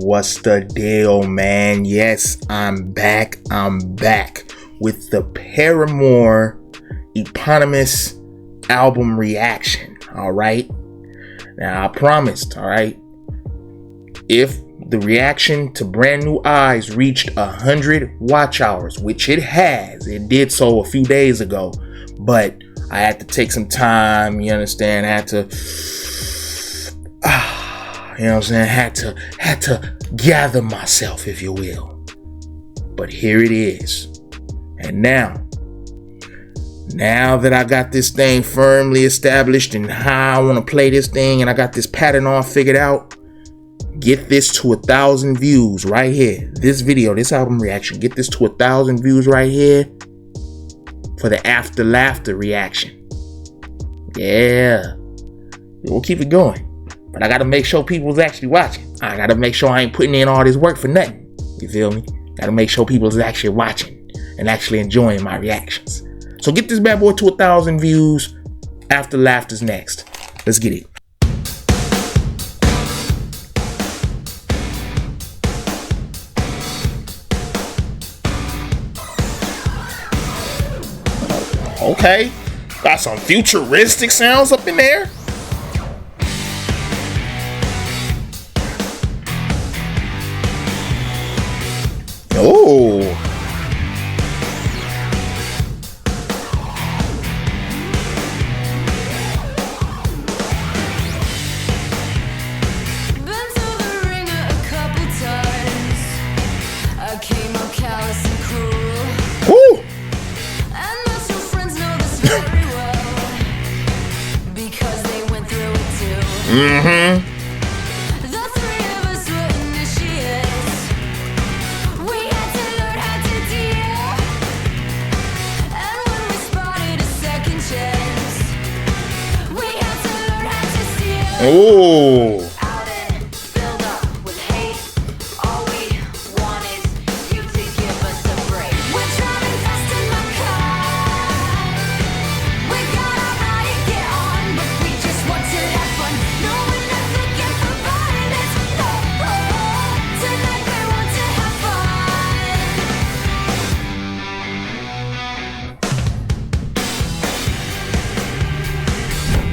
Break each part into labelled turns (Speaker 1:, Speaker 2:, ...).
Speaker 1: What's the deal, man? Yes, I'm back. I'm back with the Paramore eponymous album reaction. All right. Now, I promised, all right, if the reaction to Brand New Eyes reached 100 watch hours, which it has, it did so a few days ago, but I had to take some time, you understand, I had to, you know what I'm saying, had to gather myself, if you will. But here it is. And now that I got this thing firmly established and how I want to play this thing, and I got this pattern all figured out, get this to 1,000 views right here. This video, this album reaction, get this to 1,000 views right here for the After Laughter reaction. Yeah, we'll keep it going. But I got to make sure people's actually watching. I got to make sure I ain't putting in all this work for nothing. You feel me? Got to make sure people's actually watching and actually enjoying my reactions. So get this bad boy to 1,000 views. After Laughter's next. Let's get it. Okay. Got some futuristic sounds up in there. Oh.
Speaker 2: Been to the ringer a couple times. I came out callous and cruel.
Speaker 1: Woo.
Speaker 2: And my two friends know this very well because they went through it too.
Speaker 1: Mm-hmm. Oh.
Speaker 2: Filled up with hate. All we want is you to give us a break. We're driving fast in my car. We got our ride to get on, but we just want to have fun. No, we're not looking for violence. No, tonight we want to have fun.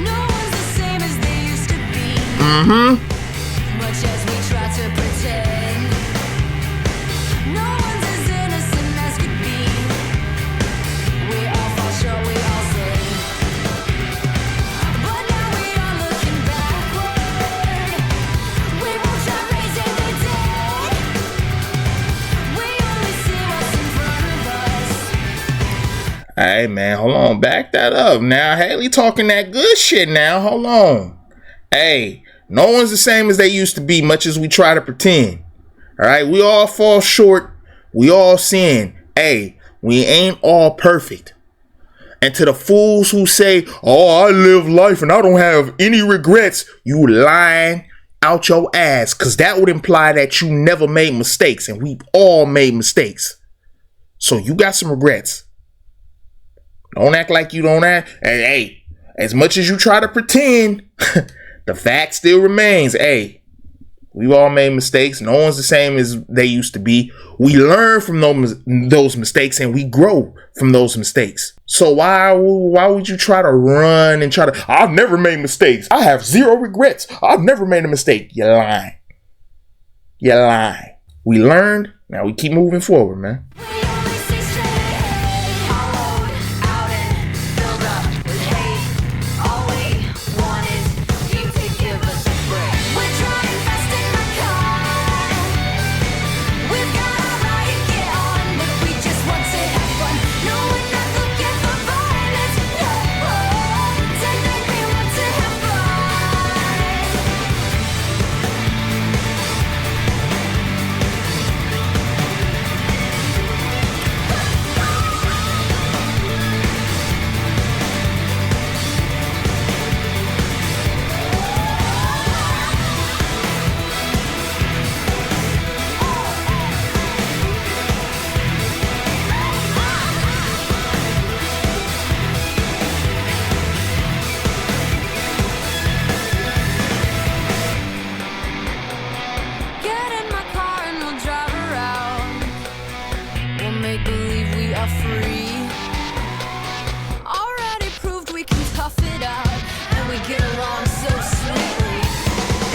Speaker 2: No one's the same as they used to be. Much as we try to pretend, no one's as innocent as could be. We all fall short, we all sin. But now we are looking backward. We won't try raising the dead. We only see what's in front of us.
Speaker 1: Hey, man, hold on. Back that up. Now, Hayley talking that good shit now. Hold on. Hey, no one's the same as they used to be, much as we try to pretend. All right, we all fall short. We all sin. Hey, we ain't all perfect. And to the fools who say, oh, I live life and I don't have any regrets, you lying out your ass, because that would imply that you never made mistakes, and we've all made mistakes. So you got some regrets. Don't act like you don't have. And hey, as much as you try to pretend, the fact still remains. Hey, we've all made mistakes. No one's the same as they used to be. We learn from those mistakes and we grow from those mistakes. So why would you try to run and try to, I've never made mistakes. I have zero regrets. I've never made a mistake. You're lying. You're lying. We learned. Now we keep moving forward, man.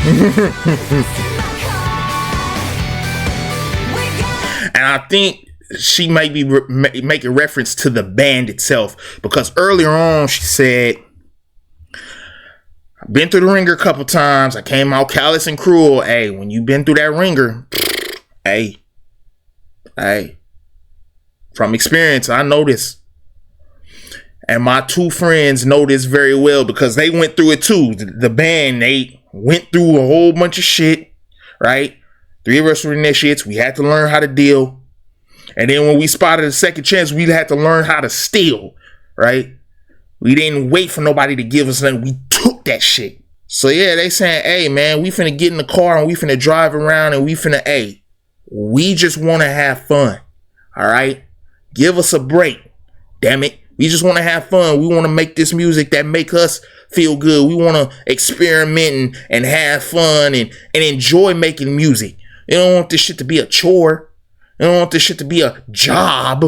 Speaker 1: And I think she might be making reference to the band itself, because earlier on she said, I've been through the ringer a couple times. I came out callous and cruel. Hey, when you been through that ringer, hey, from experience, I know this. And my two friends know this very well because they went through it too. The band, they went through a whole bunch of shit, right? 3 of us were initiates. We had to learn how to deal. And then when we spotted a second chance, we had to learn how to steal, right? We didn't wait for nobody to give us nothing. We took that shit. So yeah, they saying, hey man, we finna get in the car and we finna drive around and we finna, hey, we just want to have fun. All right? Give us a break. Damn it. We just want to have fun. We want to make this music that make us feel good. We want to experiment and have fun and enjoy making music. You don't want this shit to be a chore. You don't want this shit to be a job.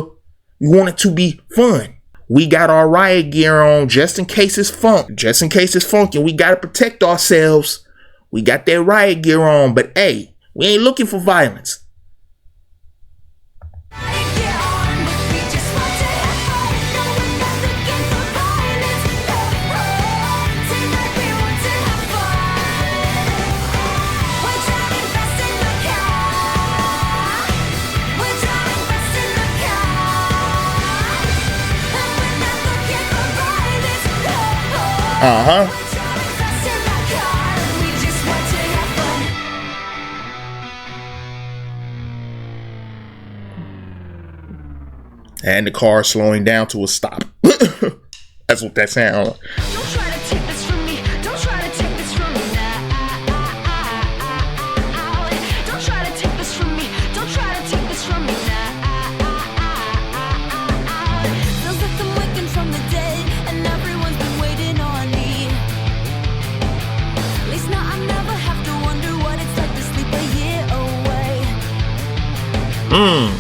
Speaker 1: You want it to be fun. We got our riot gear on just in case it's funk. Just in case it's funky. We got to protect ourselves. We got that riot gear on. But hey, we ain't looking for violence. And the car slowing down to a stop. That's what that sounds like.
Speaker 2: Don't try to take this from me. Don't try to take this from me now. Don't try to take this from me. Don't try to take this from me now. Feels like I'm waking from the dead, and everyone's been waiting on me. At least now I never have to wonder what it's like to sleep a year away.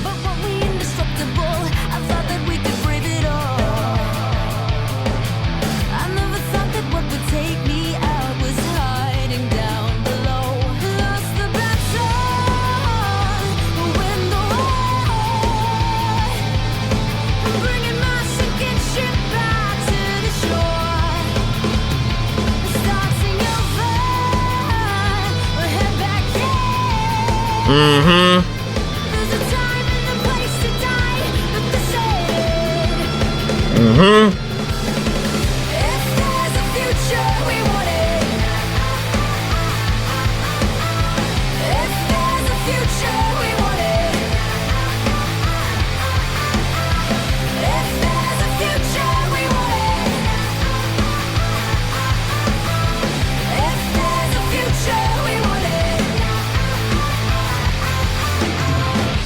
Speaker 2: But weren't we indestructible? I thought that we could brave it all. I never thought that what would take me out was hiding down below. Lost the battle, win the war. I'm bringing my sinking ship back to the shore. Starting over, we'll head back in. There's a time and a place to die, but the same. If there's a future, we want it. If there's a future, we want it. If there's a future, we want it. If there's a future, we want it.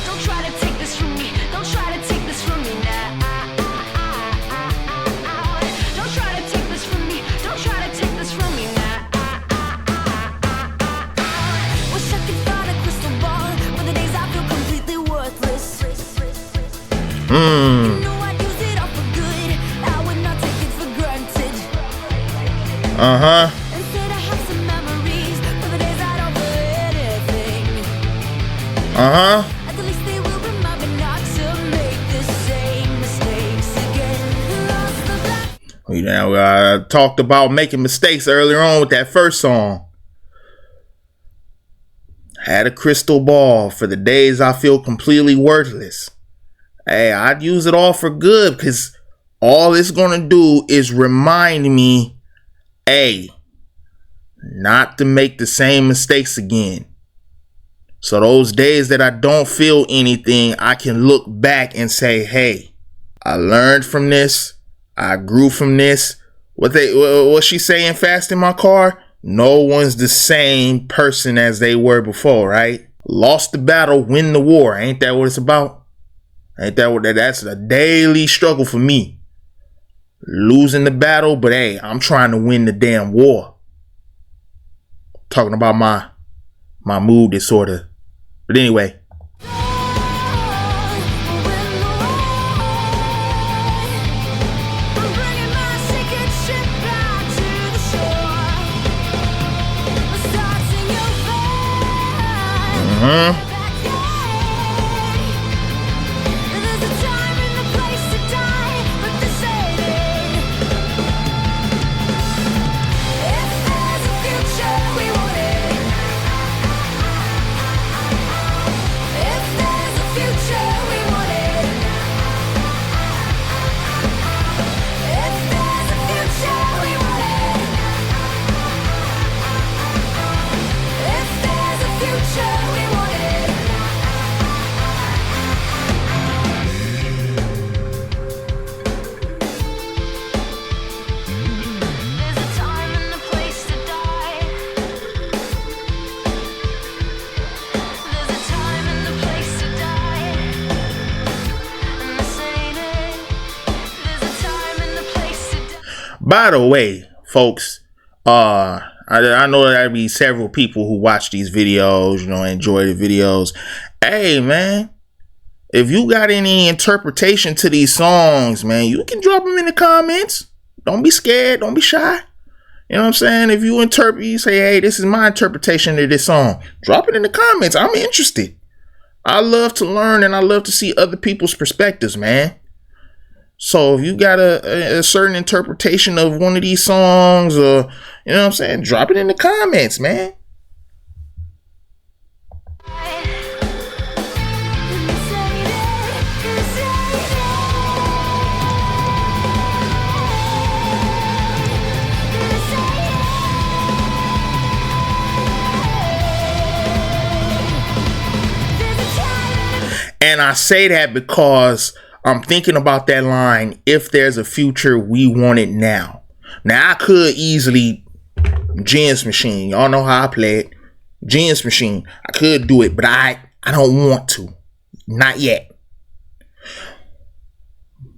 Speaker 2: Don't try to take this from me. Don't try to take this from me now. Don't try to take this from me. Don't try to take this from me now. Wish I could find a crystal ball for the days I feel completely worthless. You know I'd use it all for good. I would not take it for granted. Instead I have some memories for the days I don't feel anything. At least they will remind me not to make the same mistakes again. Lost the battle.
Speaker 1: You know, I talked about making mistakes earlier on with that first song. Had a crystal ball for the days I feel completely worthless. Hey, I'd use it all for good, because all it's going to do is remind me, hey, not to make the same mistakes again. So those days that I don't feel anything, I can look back and say, hey, I learned from this. I grew from this. What she saying fast in my car? No one's the same person as they were before, right? Lost the battle, win the war. Ain't that what it's about? Ain't that what that's a daily struggle for me. Losing the battle, but hey, I'm trying to win the damn war. Talking about my mood disorder. But anyway.
Speaker 2: Starting
Speaker 1: By the way, folks, I know there'll be several people who watch these videos, enjoy the videos. Hey, man, if you got any interpretation to these songs, man, you can drop them in the comments. Don't be scared. Don't be shy. You know what I'm saying? If you interpret, you say, hey, this is my interpretation of this song. Drop it in the comments. I'm interested. I love to learn and I love to see other people's perspectives, man. So if you got a certain interpretation of one of these songs, or you know what I'm saying, drop it in the comments, man. And I say that because I'm thinking about that line, if there's a future, we want it now. Now, I could easily, Genius Machine, y'all know how I play it. Genius Machine, I could do it, but I don't want to. Not yet.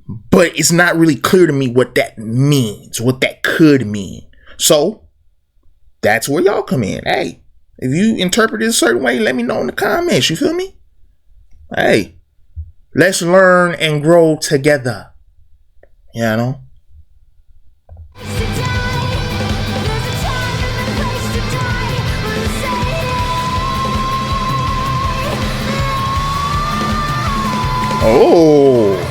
Speaker 1: But it's not really clear to me what that means, what that could mean. So, that's where y'all come in. Hey, if you interpret it a certain way, let me know in the comments, you feel me? Hey. Let's learn and grow together. You know? Oh.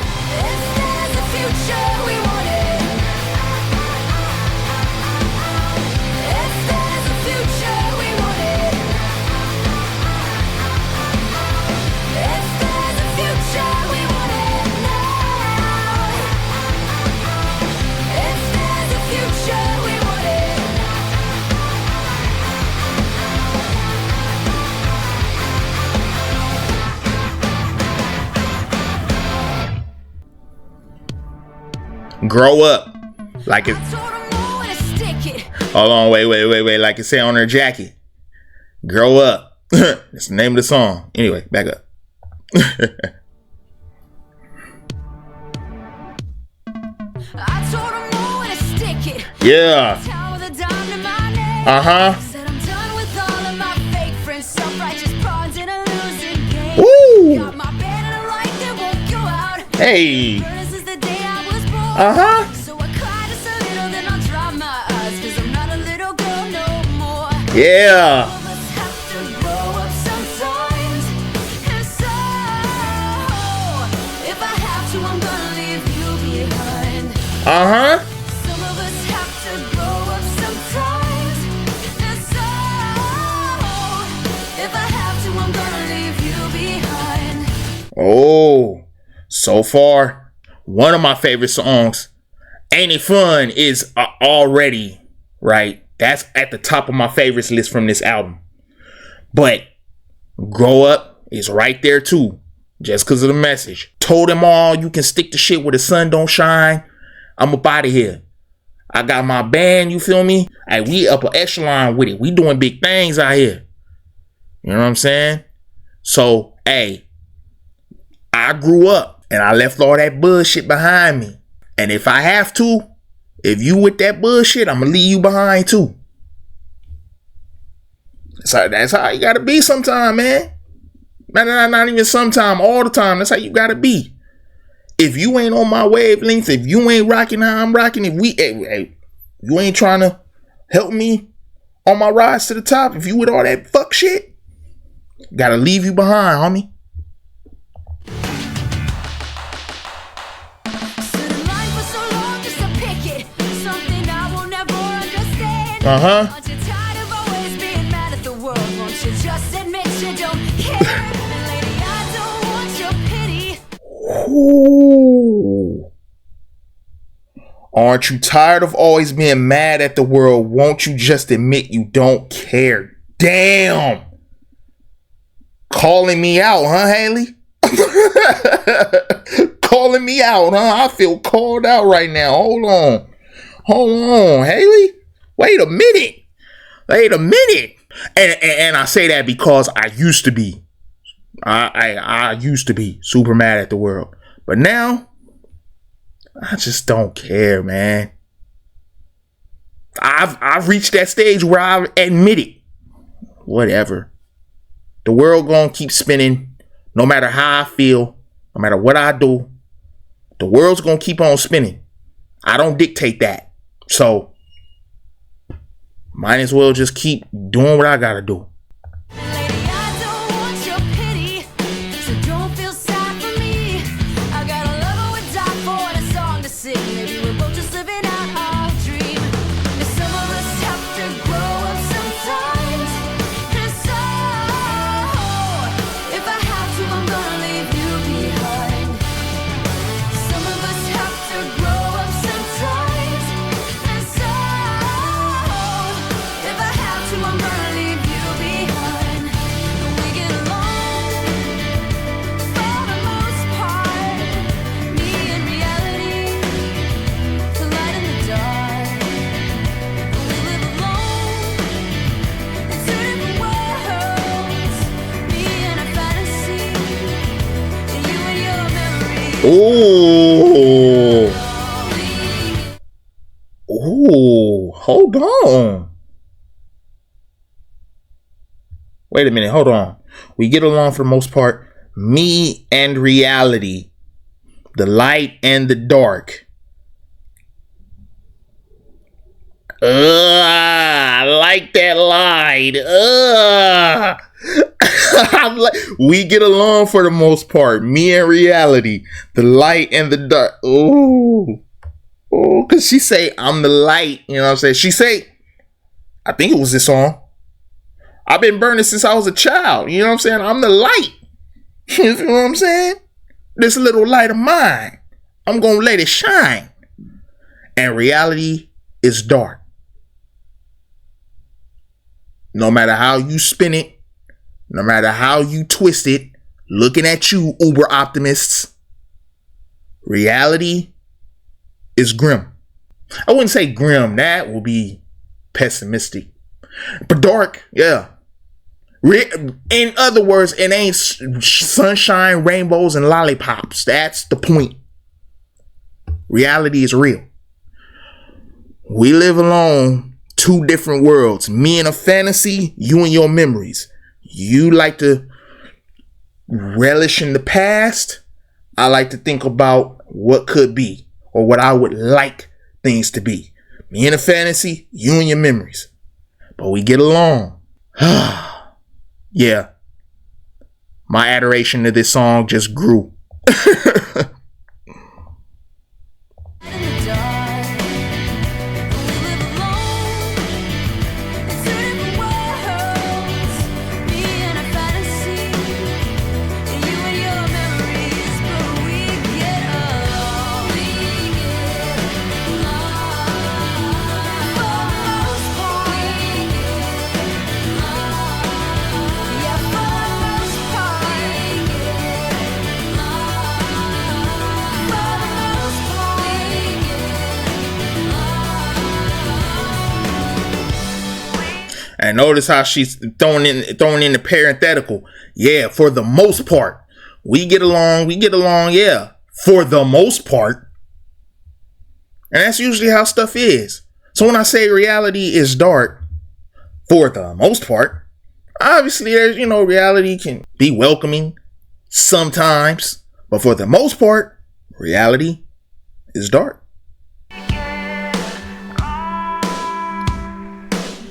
Speaker 1: Grow up. Like it. Hold on, wait. Like it said on her jacket. Grow up. That's the name of the song. Anyway, back up. Yeah. Uh-huh. Woo. Hey. Uh-huh. Yeah. Uh-huh. Oh, so far, one of my favorite songs, Ain't It Fun, is already, right? That's at the top of my favorites list from this album. But Grow Up is right there too, just because of the message. Told them all, you can stick to shit where the sun don't shine. I'm up out of here. I got my band, you feel me? Hey, we upper echelon with it. We doing big things out here. You know what I'm saying? So, hey, I grew up and I left all that bullshit behind me. And if I have to, if you with that bullshit, I'm gonna leave you behind too. So that's how you gotta be sometime, man. Not even sometime, all the time. That's how you gotta be. If you ain't on my wavelength, if you ain't rocking how I'm rocking, if you ain't trying to help me on my rise to the top, if you with all that fuck shit, Gotta leave you behind, homie.
Speaker 2: Stood in line for so long just to pick it. Something I will never understand.
Speaker 1: Uh-huh.
Speaker 2: Aren't you tired of always being mad at the world? Won't you just admit you don't care? And lady, I don't want your pity.
Speaker 1: Ooh. Aren't you tired of always being mad at the world? Won't you just admit you don't care? Damn. Calling me out, huh, Hayley? Calling me out, huh? I feel called out right now. Hold on, Hayley. Wait a minute. And I say that because I used to be. I used to be super mad at the world. But now, I just don't care, man. I've reached that stage where I admit it. Whatever. The world gonna keep spinning no matter how I feel, no matter what I do. The world's gonna keep on spinning. I don't dictate that. So, might as well just keep doing what I gotta do.
Speaker 2: Lady, I don't want your pity, so don't feel sad for me. I got a lover we'd die for and a song to sing. Maybe we're both just living out our dream. And some of us have to grow up sometimes. And so, if I have to, I'm gonna leave you behind. Some of us have to grow up sometimes. And so, if I have to, I'm gonna leave you behind. And we get along for the most part. Me and reality, the light and the dark. And we live alone in two different worlds. Me and a fantasy, and you and your memories.
Speaker 1: Ooh, hold on. Wait a minute, hold on. We get along for the most part. Me and reality, the light and the dark. I like that line. We get along for the most part. Me and reality, the light and the dark. Ooh. Oh, cause she say I'm the light, you know what I'm saying? She say, I think it was this song. I've been burning since I was a child, you know what I'm saying? I'm the light. You know what I'm saying? This little light of mine, I'm gonna let it shine. And reality is dark. No matter how you spin it, no matter how you twist it, looking at you, uber optimists, reality is grim. I wouldn't say grim. That will be pessimistic. But dark, yeah. In other words, it ain't sunshine, rainbows, and lollipops. That's the point. Reality is real. We live alone, two different worlds. Me in a fantasy, you and your memories. You like to relish in the past. I like to think about what could be, or what I would like things to be. Me in a fantasy, you and your memories. But we get along. Yeah. My adoration to this song just grew.
Speaker 2: In the dark, we live alone in two different worlds. Me and a fantasy, and you and your memories. But we get along. We get along. For the most part, we get along. Yeah, for the most part, we get
Speaker 1: And notice how she's throwing in the parenthetical. Yeah, for the most part. We get along, yeah. For the most part. And that's usually how stuff is. So when I say reality is dark, for the most part, obviously there's, reality can be welcoming sometimes. But for the most part, reality is dark.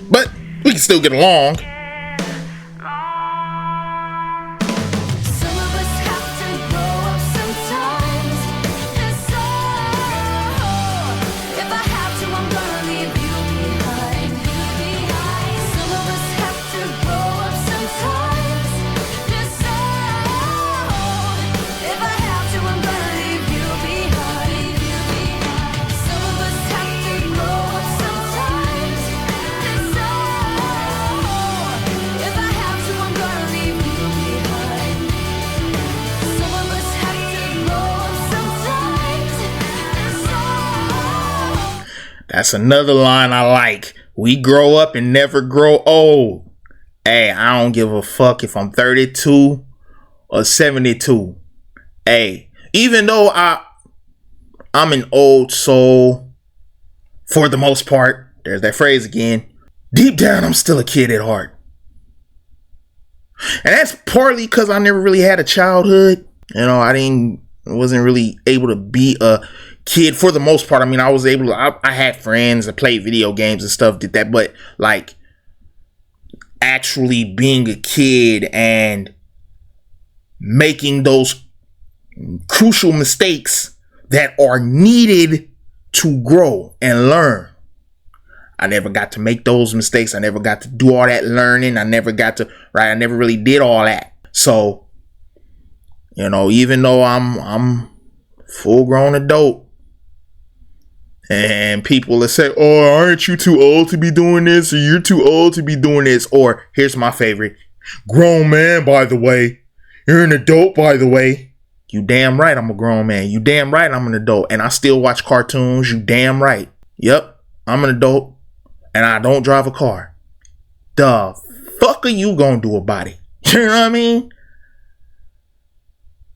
Speaker 1: But we can still get along. That's another line I like. We grow up and never grow old. Hey, I don't give a fuck if I'm 32 or 72. Hey, even though I'm an old soul for the most part, there's that phrase again, deep down I'm still a kid at heart. And that's partly because I never really had a childhood. You know, wasn't really able to be a kid for the most part. I mean, I was able to, I had friends that played video games and stuff, did that, but like actually being a kid and making those crucial mistakes that are needed to grow and learn. I never got to make those mistakes. I never got to do all that learning. I never really did all that. So, you know, even though I'm full grown adult, and people will say, oh, aren't you too old to be doing this? Or you're too old to be doing this. Or here's my favorite, grown man, by the way. You're an adult, by the way. You damn right I'm a grown man. You damn right I'm an adult. And I still watch cartoons. You damn right. Yep, I'm an adult. And I don't drive a car. The fuck are you gonna do about it? You know what I mean?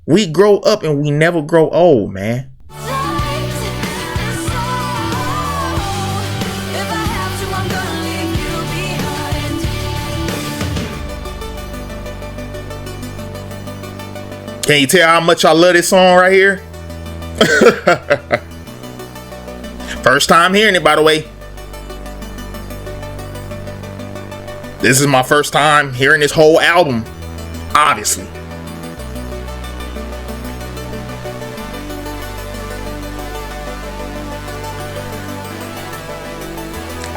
Speaker 1: We grow up and we never grow old, man. Can you tell how much I love this song right here? First time hearing it, by the way. This is my first time hearing this whole album, obviously.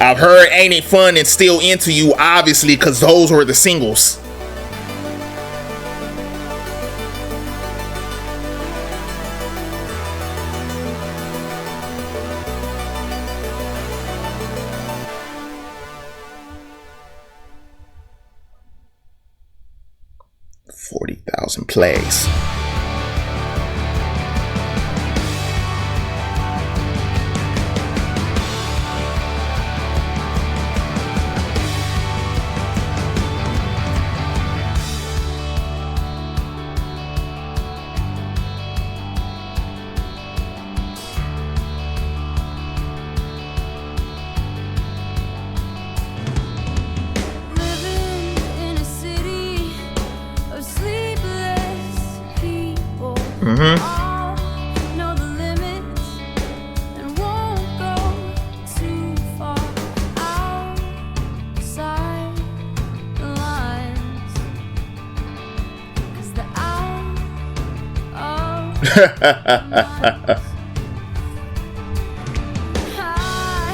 Speaker 1: I've heard Ain't It Fun and Still Into You, obviously, because those were the singles. Plays.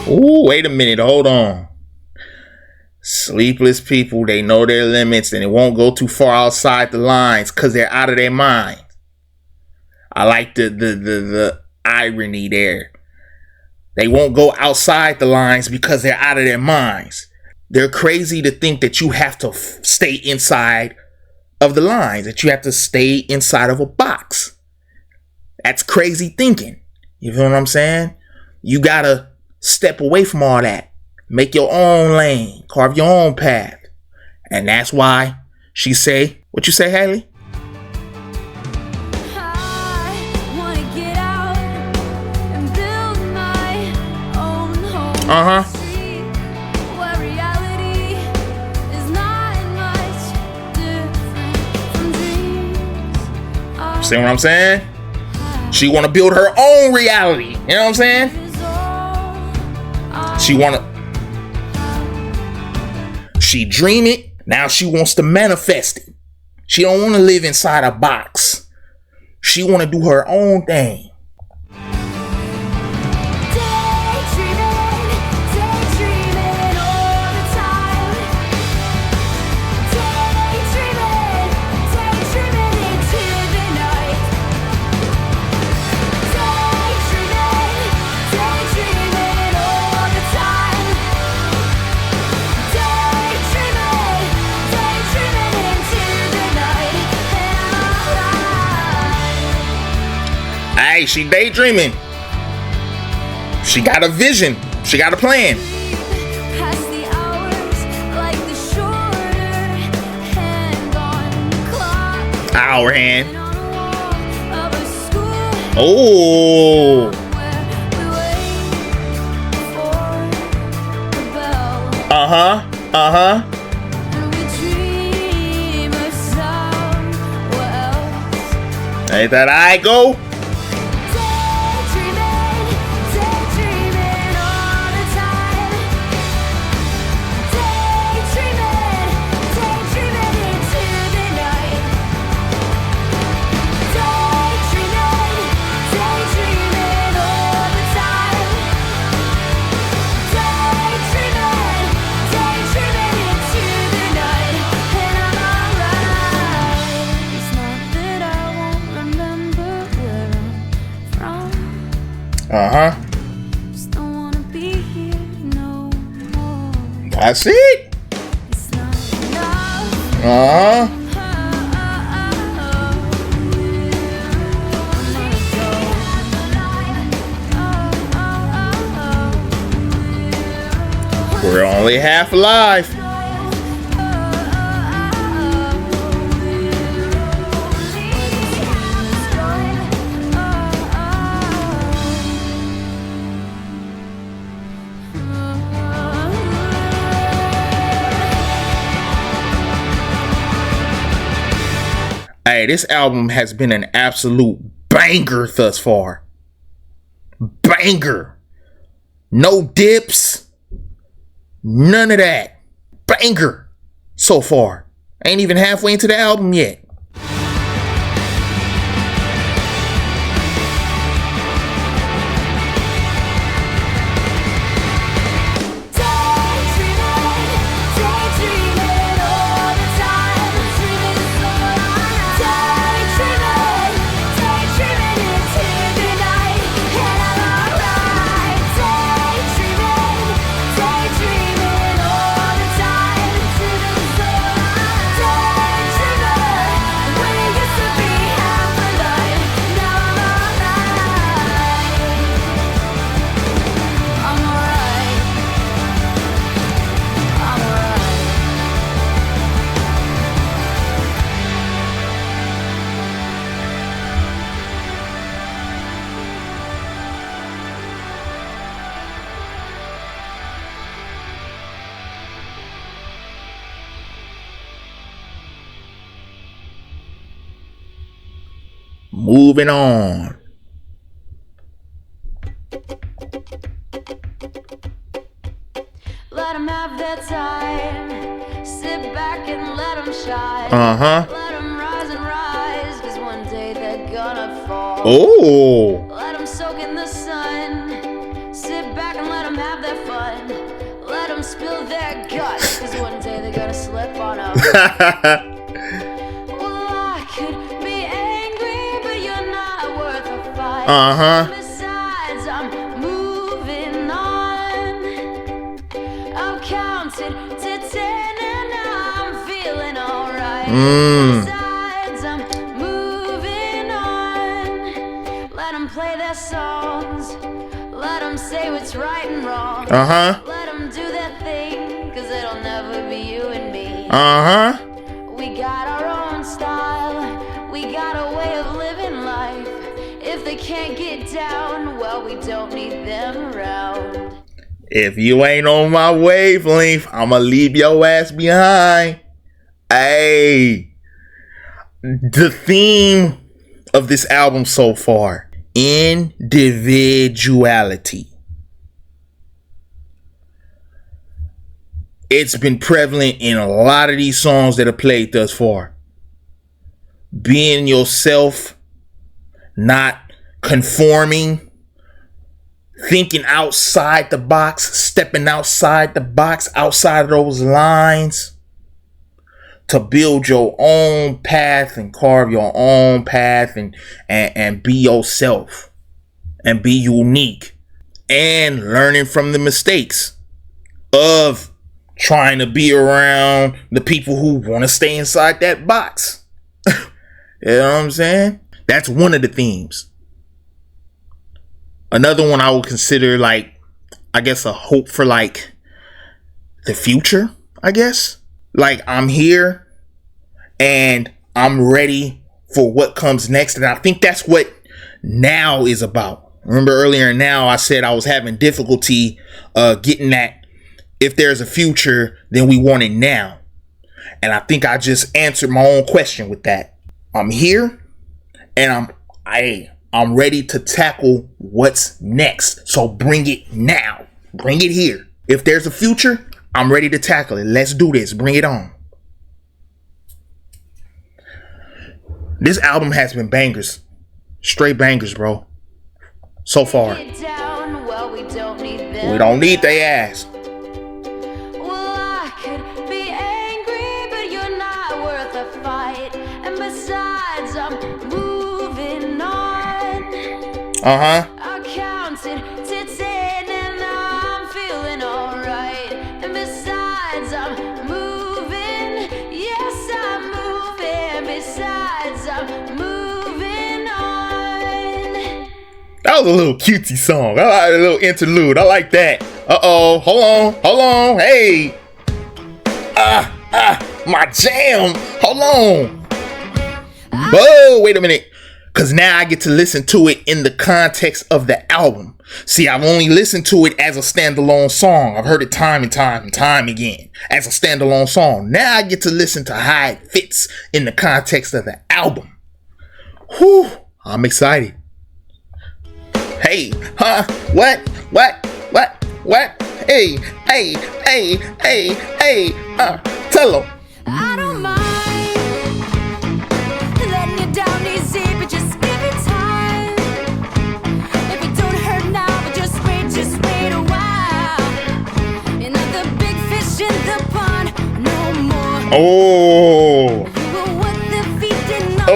Speaker 1: Ooh, wait a minute, hold on. Sleepless people, they know their limits and it won't go too far outside the lines because they're out of their mind. I like the irony there. They won't go outside the lines because they're out of their minds. They're crazy to think that you have to stay inside of the lines, that you have to stay inside of a box. That's crazy thinking. You feel what I'm saying? You gotta step away from all that. Make your own lane. Carve your own path. And that's why she say, what you say, Hayley? See what I'm saying? She want to build her own reality. You know what I'm saying? She dream it. Now she wants to manifest it. She don't want to live inside a box. She want to do her own thing. Hey, she daydreaming. She got a vision. She got a plan.
Speaker 2: Past the hours like the shorter hand on the clock.
Speaker 1: Hour hand.
Speaker 2: On a wall of a school
Speaker 1: Oh.
Speaker 2: where we wait for the bell.
Speaker 1: Uh-huh.
Speaker 2: And we dream of somewhere else.
Speaker 1: Ain't that I go?
Speaker 2: Daydreaming, daydreaming all the time. Daydreaming, daydreaming into the night. Daydreaming, daydreaming all the time. Daydreaming, daydreaming into the night. And I'm alright. It's not that I won't remember where I'm from.
Speaker 1: Uh-huh.
Speaker 2: Just don't wanna be here no more.
Speaker 1: That's it.
Speaker 2: It's not enough.
Speaker 1: Uh-huh. We're only half alive. Hey, this album has been an absolute banger thus far. Banger. No dips. None of that. Banger so far. Ain't even halfway into the album yet.
Speaker 2: Daydreaming all the time. Daydreaming into the night. And I'm alright. Daydreaming all the time. Daydreaming when it used to be half alive. Now I'm alright. I'm alright. I'm alright.
Speaker 1: Moving on.
Speaker 2: Let 'em have their time. Sit back and let 'em shine.
Speaker 1: Uh-huh.
Speaker 2: Let 'em rise and rise, 'cause one day they're gonna fall.
Speaker 1: Oh.
Speaker 2: Let 'em soak in the sun. Sit back and let 'em have their fun. Let 'em spill their guts, 'cause one day they're gonna slip on up. Well, I could be angry, but you're not worth a fight.
Speaker 1: Uh-huh.
Speaker 2: Besides, I'm moving on. I've counted to 10 and I'm feeling alright. Besides, I'm moving on. Let 'em play their songs. Let 'em say what's right and wrong.
Speaker 1: Uh-huh.
Speaker 2: Let 'em do their thing, 'cause it'll never be you and me.
Speaker 1: Uh-huh.
Speaker 2: We got our own style. We got a way of living life. If they can't get down, well, we don't need them around.
Speaker 1: If you ain't on my wavelength, I'ma leave your ass behind. Hey. The theme of this album so far, individuality. It's been prevalent in a lot of these songs that are played thus far. Being yourself, not conforming, thinking outside the box, stepping outside the box, outside of those lines, to build your own path and carve your own path and be yourself and be unique, and learning from the mistakes of trying to be around the people who want to stay inside that box. You know what I'm saying? That's one of the themes. Another one I would consider like I guess, a hope for like the future, I guess. Like, I'm here and I'm ready for what comes next. And I think that's what now is about. Remember earlier in Now, I said I was having difficulty getting that if there's a future, then we want it now. And I think I just answered my own question with that. I'm here and I'm ready to tackle what's next. So bring it now. Bring it here. If there's a future, I'm ready to tackle it. Let's do this. Bring it on. This album has been bangers. Straight bangers, bro. So far. We don't need they ass.
Speaker 2: Well, I could be angry, but you're not worth a fight. And besides, I'm moving on.
Speaker 1: Uh-huh.
Speaker 2: I counted to 10 and now I'm feeling alright. And besides, I'm moving. Yes, I'm moving. Besides, I'm moving on.
Speaker 1: That was a little cutesy song. I like a little interlude. I like that. Uh-oh. Hold on. Hey. My jam. Hold on. Whoa, wait a minute. Because now I get to listen to it in the context of the album. See, I've only listened to it as a standalone song. I've heard it time and time again as a standalone song. Now I get to listen to how it fits in the context of the album. Whew, I'm excited. Hey, huh? What? Hey, tell them.
Speaker 2: I don't mind letting you down easy, but just give it time. If it don't hurt now, but just wait a while. Another big fish in the pond, no more.
Speaker 1: Oh.
Speaker 2: You were what the feet did not.
Speaker 1: Oh.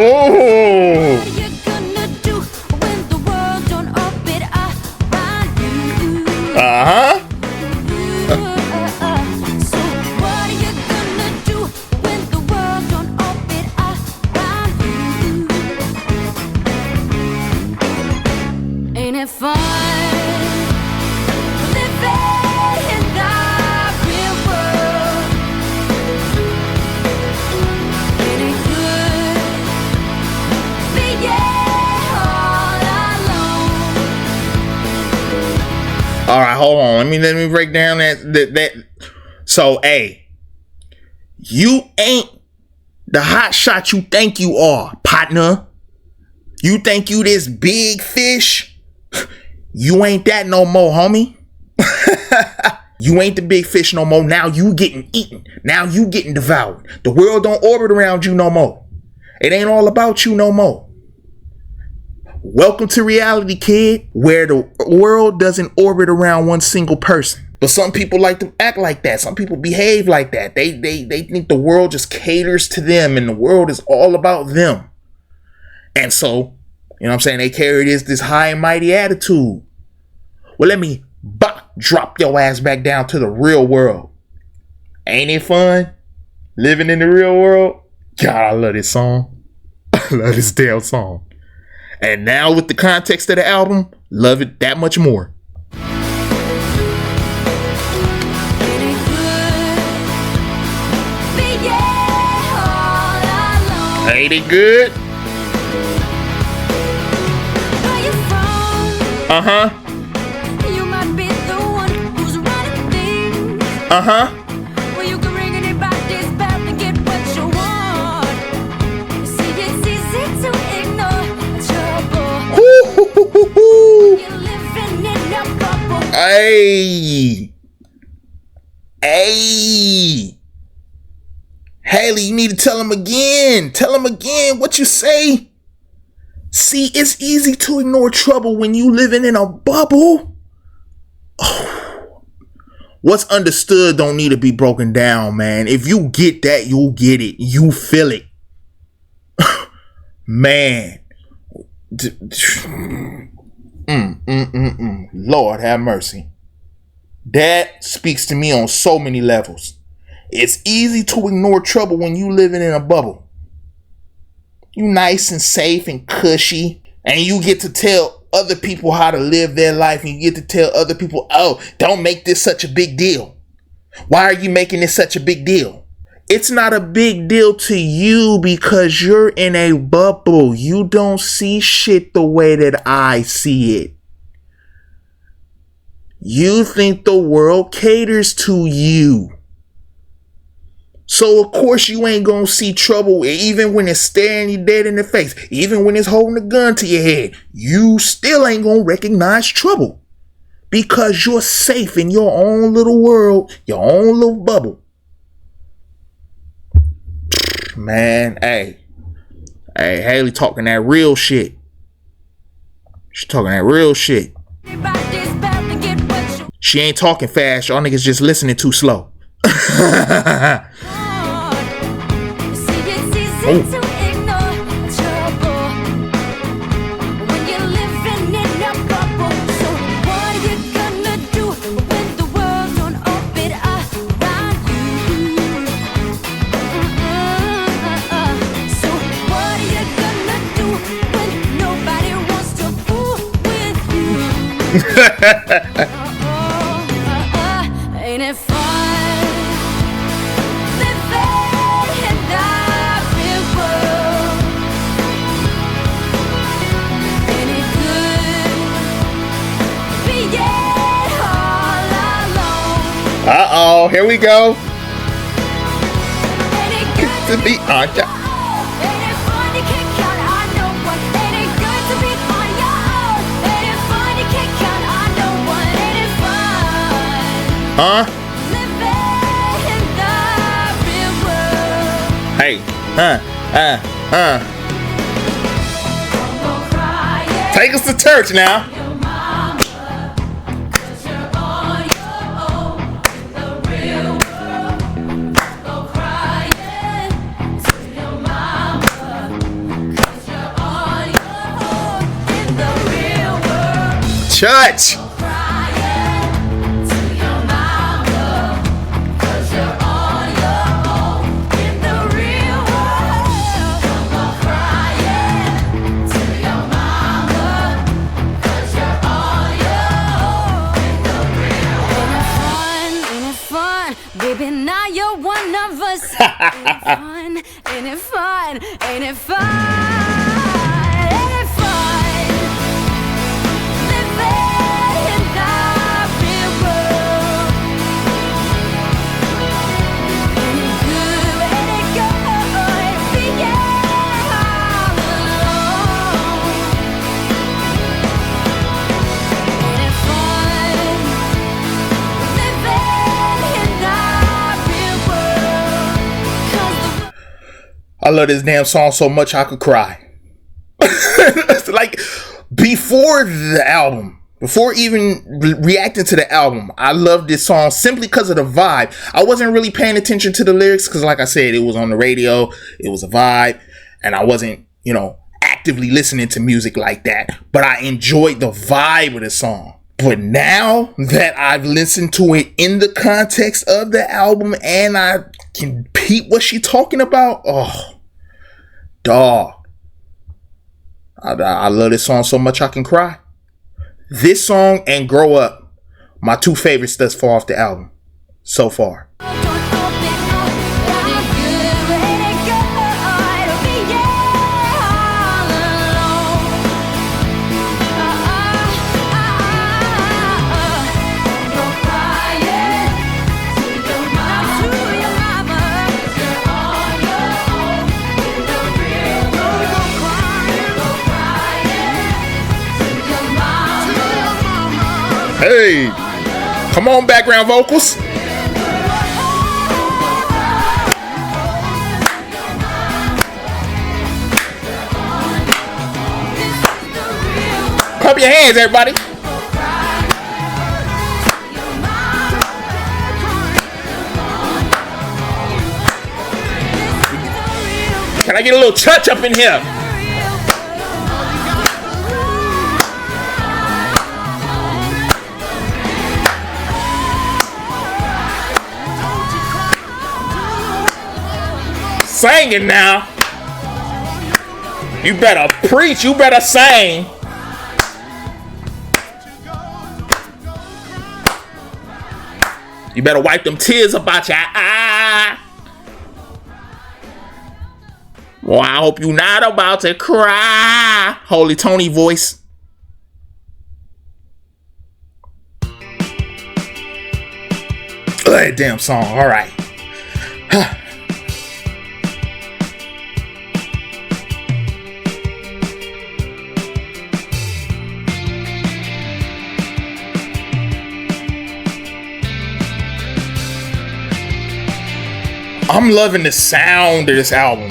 Speaker 2: What are you gonna do when the world don't orbit around you?
Speaker 1: Uh-huh.
Speaker 2: So what are you gonna do when the world don't orbit around you? Ain't it fun living in the real world? Ain't it good being all alone?
Speaker 1: All right, hold on. Let me break down that. So, hey, you ain't the hot shot you think you are, partner. You think you this big fish? You ain't that no more, homie. You ain't the big fish no more. Now you getting eaten. Now you getting devoured. The world don't orbit around you no more. It ain't all about you no more. Welcome to reality, kid, where the world doesn't orbit around one single person. But some people like to act like that. Some people behave like that. They think the world just caters to them and the world is all about them. And so, you know what I'm saying, they carry this high and mighty attitude. Well, let me drop your ass back down to the real world. Ain't it fun living in the real world? God, I love this song. I love this damn song. And now with the context of the album, love it that much more. Ain't it good?
Speaker 2: Where you from?
Speaker 1: Uh-huh.
Speaker 2: You might be the one who's running things.
Speaker 1: Uh-huh.
Speaker 2: Well, you can ring anybody's bell and get what you want. See, it's easy to ignore trouble. You're living in a bubble.
Speaker 1: Hey. Hayley, you need to tell him again. Tell him again what you say. See, it's easy to ignore trouble when you living in a bubble. Oh. What's understood don't need to be broken down, man. If you get that, you'll get it. You feel it. Man. Lord have mercy. That speaks to me on so many levels. It's easy to ignore trouble when you living in a bubble. You nice and safe and cushy. And you get to tell other people how to live their life, and you get to tell other people, oh, don't make this such a big deal. Why are you making this such a big deal? It's not a big deal to you because you're in a bubble. You don't see shit the way that I see it. You think the world caters to you. So of course you ain't gonna see trouble even when it's staring you dead in the face. Even when it's holding a gun to your head. You still ain't gonna recognize trouble. Because you're safe in your own little world. Your own little bubble. Man, hey, Hayley talking that real shit. She's talking that real shit. She ain't talking fast. Y'all niggas just listening too slow. Oh.
Speaker 2: Ain't it fun? Living in the real world. Ain't it good? Being all alone.
Speaker 1: Uh-oh, here we go.
Speaker 2: Ain't it good
Speaker 1: To be on top.
Speaker 2: Ain't it fun to kick out on no one? Ain't it good to be on your own? Ain't it fun to kick out on no one? Ain't it fun?
Speaker 1: Huh?
Speaker 2: Living in the real world.
Speaker 1: Hey,
Speaker 2: Go crying
Speaker 1: Take us to church now.
Speaker 2: to your mama, 'cause you're on your own in the real world. Go crying to your mama, 'cause you're on your own in the real world.
Speaker 1: Church.
Speaker 2: Crying to your mama, 'cause you're on your own in the real world. Go crying to your mama, 'cause you're on your own in the real world. Ain't it fun? Baby, now you're one of us. Ain't it fun? Ain't it fun? Ain't it fun? Ain't it fun? Living in the real world. Ain't it good? Ain't it good? Being all alone. Ain't it fun? Living in the real world. 'Cause the
Speaker 1: I love this damn song so much I could cry. It's like before the album, before even reacting to the album, I loved this song simply because of the vibe. I wasn't really paying attention to the lyrics because, like I said, it was on the radio, it was a vibe, and I wasn't, actively listening to music like that. But I enjoyed the vibe of the song. But now that I've listened to it in the context of the album and I can peep what she talking about, oh, dog. I love this song so much I can cry. This song and Grow Up, my two favorites thus far off the album. So far.
Speaker 2: don't open up. Ain't it good? Ain't it good? Being all alone. Go crying to your mama, 'cause you're on your own in the real world. Go crying to your mama.
Speaker 1: Hey, come on, background vocals. Clap your hands, everybody. Can I get a little church up in here? Singing now. You better preach. You better sing. You better wipe them tears about your eye. Well, I hope you're not about to cry. Holy Tony voice. That damn song. All right. I'm loving the sound of this album.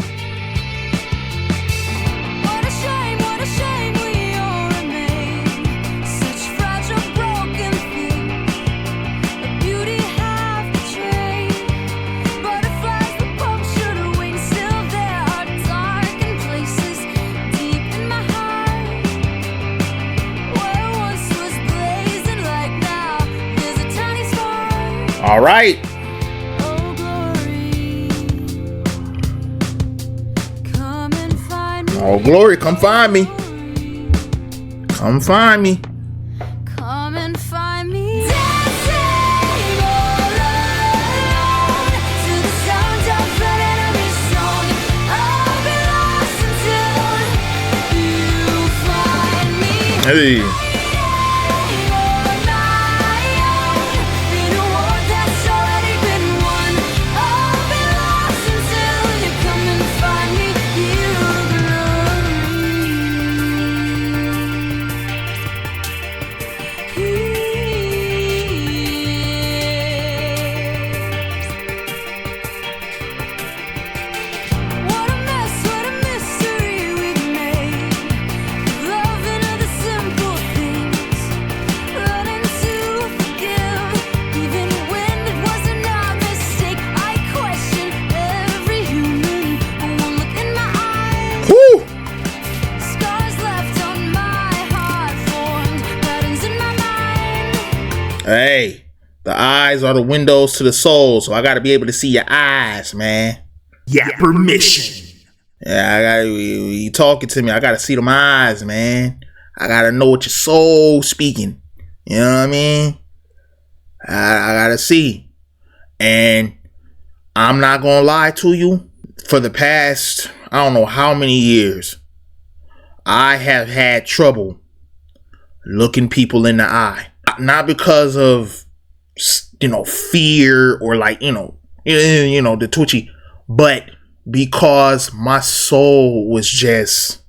Speaker 2: What a shame we all remain such fragile, broken things. A beauty half betrayed. Butterflies that punctured wings, still there are darkened places deep in my heart. Where once was blazing light, now there's a tiny spark.
Speaker 1: All right.
Speaker 2: Oh glory, come and find me.
Speaker 1: Oh, glory. Come find me. Come find me.
Speaker 2: Come and find me. Dancing all alone to the sound of an enemy song. I'll be lost until you find me.
Speaker 1: Hey.
Speaker 2: On my own in a war that's already been won. I'll be lost until you come and find me. What a mess, what a mystery we've made. Loving of the simple things, running to forgive, even when it wasn't our mistake. I question every human, one look in my eyes.
Speaker 1: Woo.
Speaker 2: Scars left on my heart, formed patterns in my mind.
Speaker 1: Hey. The eyes are the windows to the soul, so I gotta be able to see your eyes, man. YAPPERMISSION. Yeah, I gotta. You talking to me? I gotta see them eyes, man. I gotta know what your soul speaking. You know what I mean? I gotta see. And I'm not gonna lie to you. For the past, I don't know how many years, I have had trouble looking people in the eye. Not because of, fear or like, the twitchy, but because my soul was just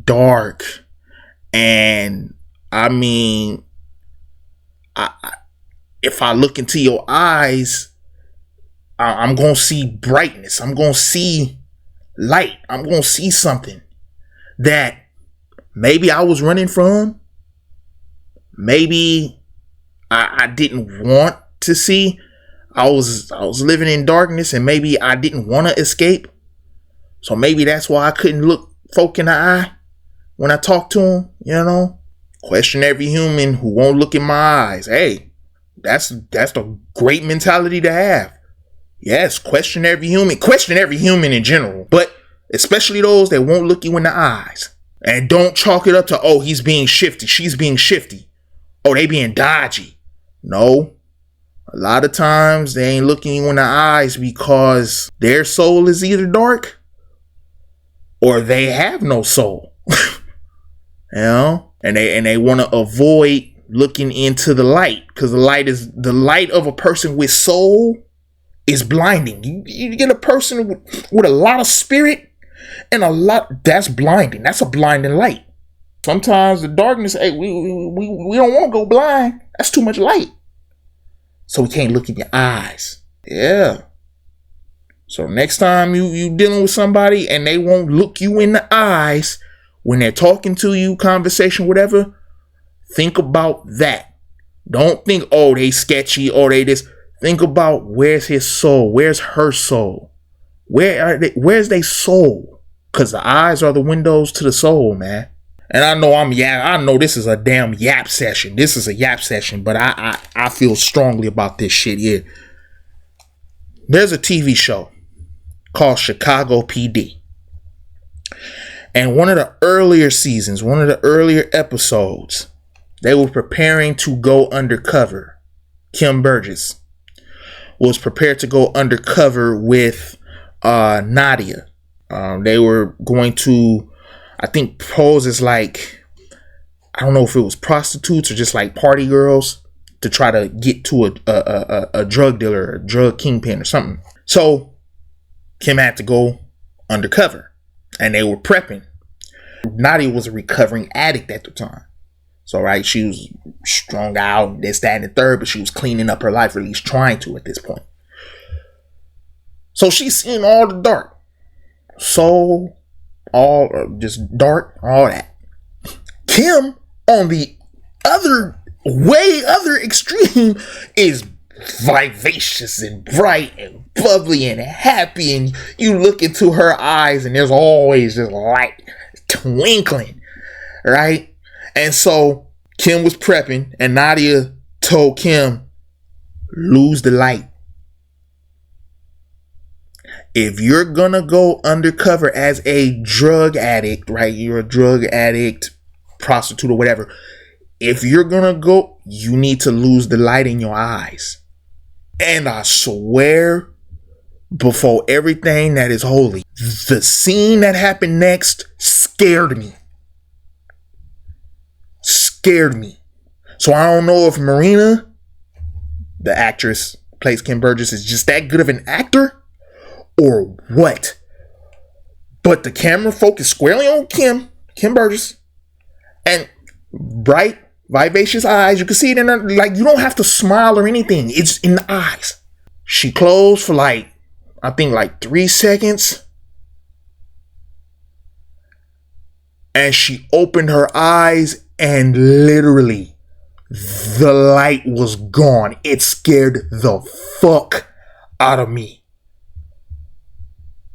Speaker 1: dark. And I mean, if I look into your eyes, I'm going to see brightness. I'm going to see light. I'm going to see something that maybe I was running from. Maybe I didn't want to see. I was living in darkness, and maybe I didn't want to escape. So maybe that's why I couldn't look folk in the eye when I talk to them, Question every human who won't look in my eyes. Hey, that's the great mentality to have. Yes, question every human in general, but especially those that won't look you in the eyes. And don't chalk it up to, oh, he's being shifty, she's being shifty. Oh, they being dodgy. No. A lot of times they ain't looking you in the eyes because their soul is either dark or they have no soul. And they want to avoid looking into the light, because the light of a person with soul is blinding. You get a person with a lot of spirit and that's blinding. That's a blinding light. Sometimes the darkness, hey, we don't want to go blind. That's too much light. So we can't look in your eyes. Yeah. So next time you dealing with somebody and they won't look you in the eyes when they're talking to you, conversation, whatever, think about that. Don't think, oh, they sketchy or they this. Think about, where's his soul? Where's her soul? Where's their soul? Because the eyes are the windows to the soul, man. And I know this is a damn yap session. This is a yap session, but I feel strongly about this shit here. There's a TV show called Chicago PD. And one of the earlier seasons, one of the earlier episodes, they were preparing to go undercover. Kim Burgess was prepared to go undercover with Nadia. They were going to, I think, pose as like, I don't know if it was prostitutes or just like party girls to try to get to a drug dealer, a drug kingpin or something. So Kim had to go undercover and they were prepping. Nadia was a recovering addict at the time. So, right, she was strung out, this, that, and the third, but she was cleaning up her life, or at least trying to at this point. So she's seeing all the dark. So, just dark, all that. Kim, on the other extreme, is vivacious and bright and bubbly and happy, and you look into her eyes and there's always this light twinkling, right? And so Kim was prepping and Nadia told Kim, lose the light. If you're gonna go undercover as a drug addict, right? You're a drug addict, prostitute or whatever. If you're gonna go, you need to lose the light in your eyes. And I swear, before everything that is holy, the scene that happened next scared me. Scared me. So I don't know if Marina, the actress plays Kim Burgess, is just that good of an actor or what. But the camera focused squarely on Kim Burgess, and bright, vivacious eyes. You can see it in her, like, you don't have to smile or anything. It's in the eyes. She closed for like, I think like 3 seconds. And she opened her eyes and literally the light was gone. It scared the fuck out of me.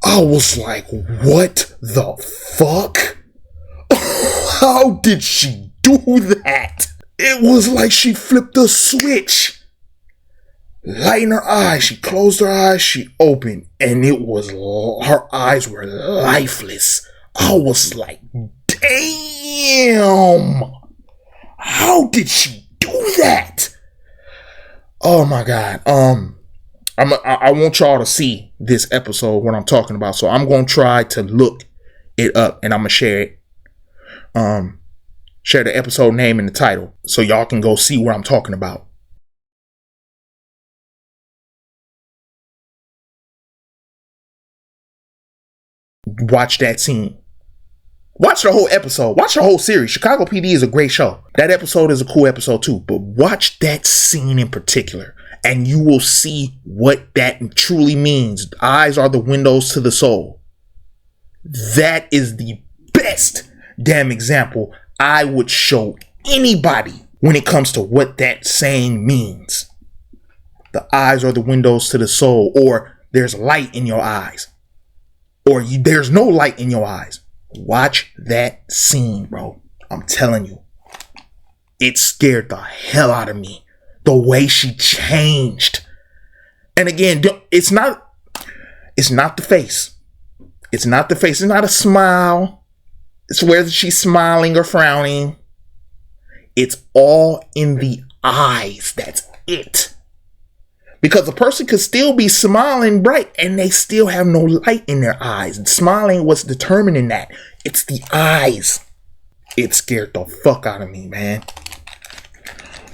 Speaker 1: I was like, what the fuck? How did she do that? It was like she flipped a switch. Light in her eyes. She closed her eyes. She opened. And it was, her eyes were lifeless. I was like, damn. How did she do that? Oh my God. I want y'all to see this episode, what I'm talking about. So I'm going to try to look it up and I'm going to share it. Share the episode name and the title so y'all can go see what I'm talking about. Watch that scene. Watch the whole episode. Watch the whole series. Chicago PD is a great show. That episode is a cool episode too. But watch that scene in particular and you will see what that truly means. Eyes are the windows to the soul. That is the best damn example I would show anybody when it comes to what that saying means. The eyes are the windows to the soul, or there's light in your eyes, or there's no light in your eyes. Watch that scene, bro. I'm telling you, it scared the hell out of me. The way she changed. And again, it's not the face. It's not the face. It's not a smile. It's whether she's smiling or frowning. It's all in the eyes. That's it. Because a person could still be smiling bright and they still have no light in their eyes. And smiling, what's determining that? It's the eyes. It scared the fuck out of me, man.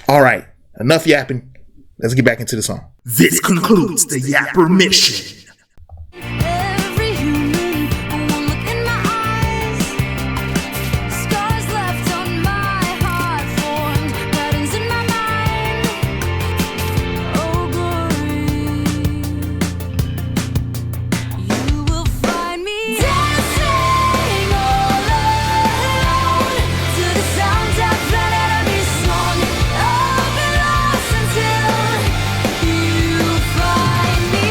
Speaker 1: All right. Enough yapping. Let's get back into the song. This concludes the Yapper mission.
Speaker 2: Every human, one look in my eyes, scars left on my heart, formed patterns in my mind. Oh glory, you will find me dancing all alone to the sounds of an enemy song. I'll be lost until you find me.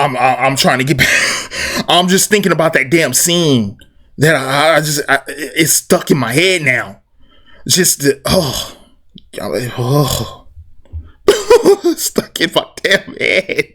Speaker 1: I'm trying to get back. I'm just thinking about that damn scene that it's stuck in my head now. Just stuck in my damn head.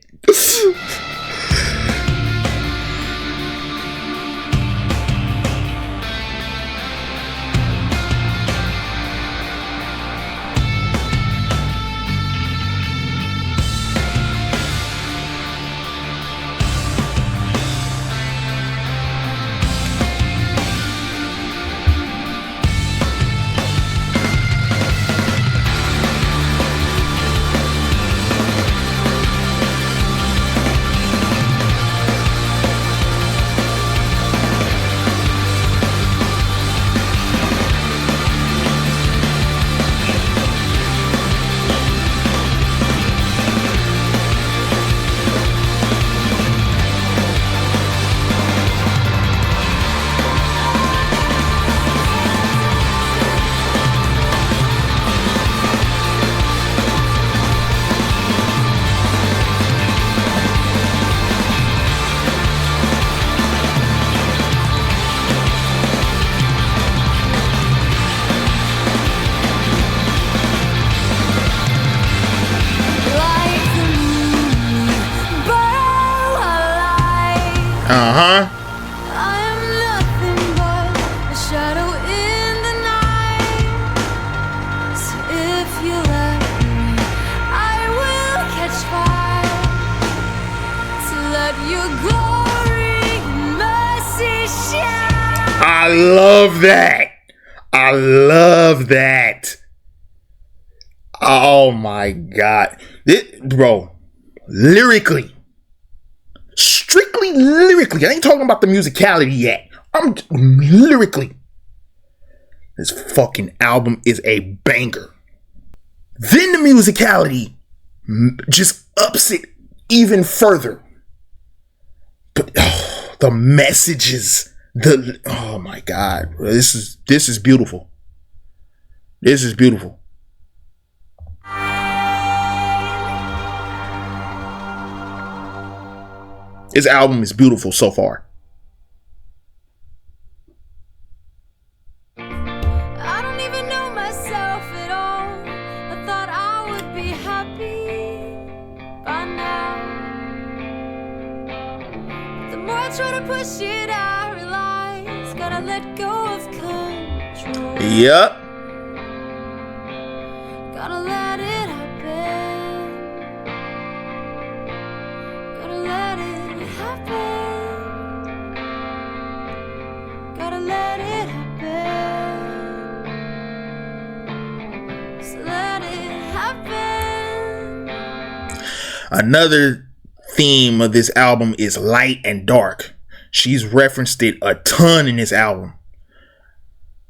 Speaker 1: Uh-huh.
Speaker 2: I am nothing but a shadow in the night. So if you let me, I will catch fire. So let your glory and mercy shine.
Speaker 1: I love that. I love that. Oh my God. Bro, lyrically. Strictly lyrically. I ain't talking about the musicality yet. I'm lyrically. This fucking album is a banger. Then the musicality just ups it even further. But the messages, oh my God. This is beautiful. This is beautiful. This album is beautiful so far.
Speaker 2: I don't even know myself at all. I thought I would be happy by now. The more I try to push it, I realize gotta let go of control.
Speaker 1: Yep.
Speaker 2: Gotta let it happen. Gotta let it happen. Gotta let it happen. So let it happen.
Speaker 1: Another theme of this album is light and dark. She's referenced it a ton in this album.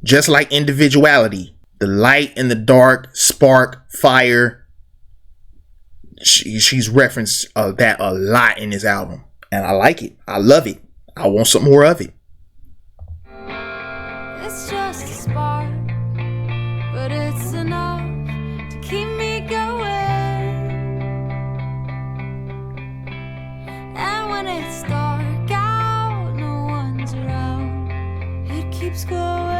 Speaker 1: Just like individuality, the light and the dark, spark, fire. She's referenced that a lot in this album. And I like it. I love it. I want some more of it.
Speaker 2: It's just a spark, but it's enough to keep me going. And when it's dark out, no one's around, it keeps going.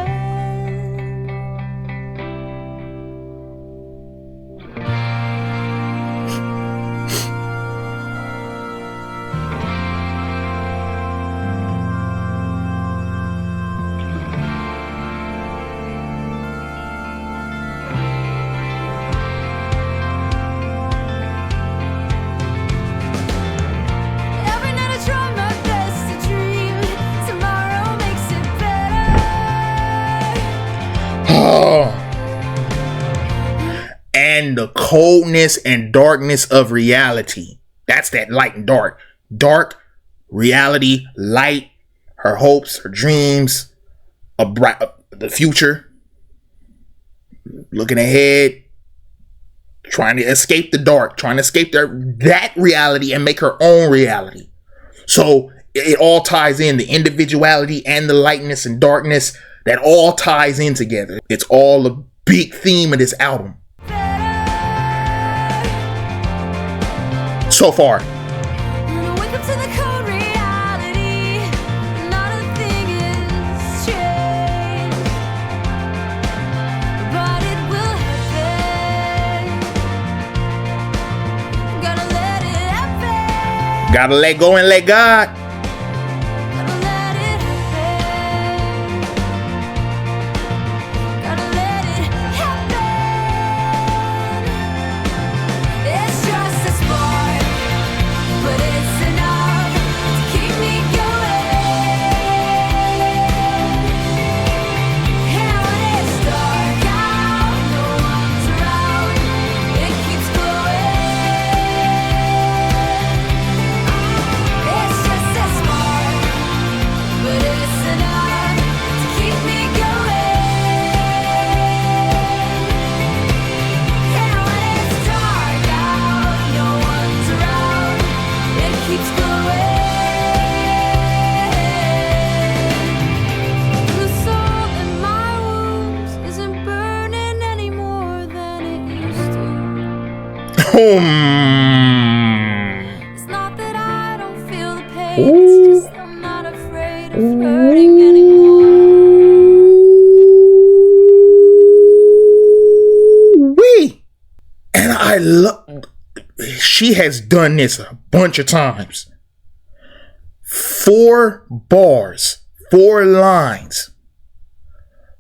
Speaker 2: Every night I try my best to dream. Tomorrow makes it better.
Speaker 1: Oh. And the coldness and darkness of reality. That's that light and dark. Dark, reality, light, her hopes, her dreams, the future. Looking ahead. Trying to escape the dark. Trying to escape that reality and make her own reality. So it all ties in. The individuality and the lightness and darkness. That all ties in together. It's all a big theme of this album. So far.
Speaker 2: And I wake up to the cold reality. Not a thing is changed, but it will happen. Gotta let it happen.
Speaker 1: Gotta let go and let God.
Speaker 2: Gotta let it happen. Gotta let it happen. It's just a spark, but it's enough to keep me going. And when it's dark out, no one's around, it keeps glowing. It's just a spark, but it's enough to keep me going. And when it's dark out, no one's around, it keeps glowing. The soul in my wounds isn't burning any more than it used to. It's not that I don't feel the pain, it's just I'm not afraid of hurting anymore.
Speaker 1: Wee. And I love. She has done this a bunch of times. 4 bars, 4 lines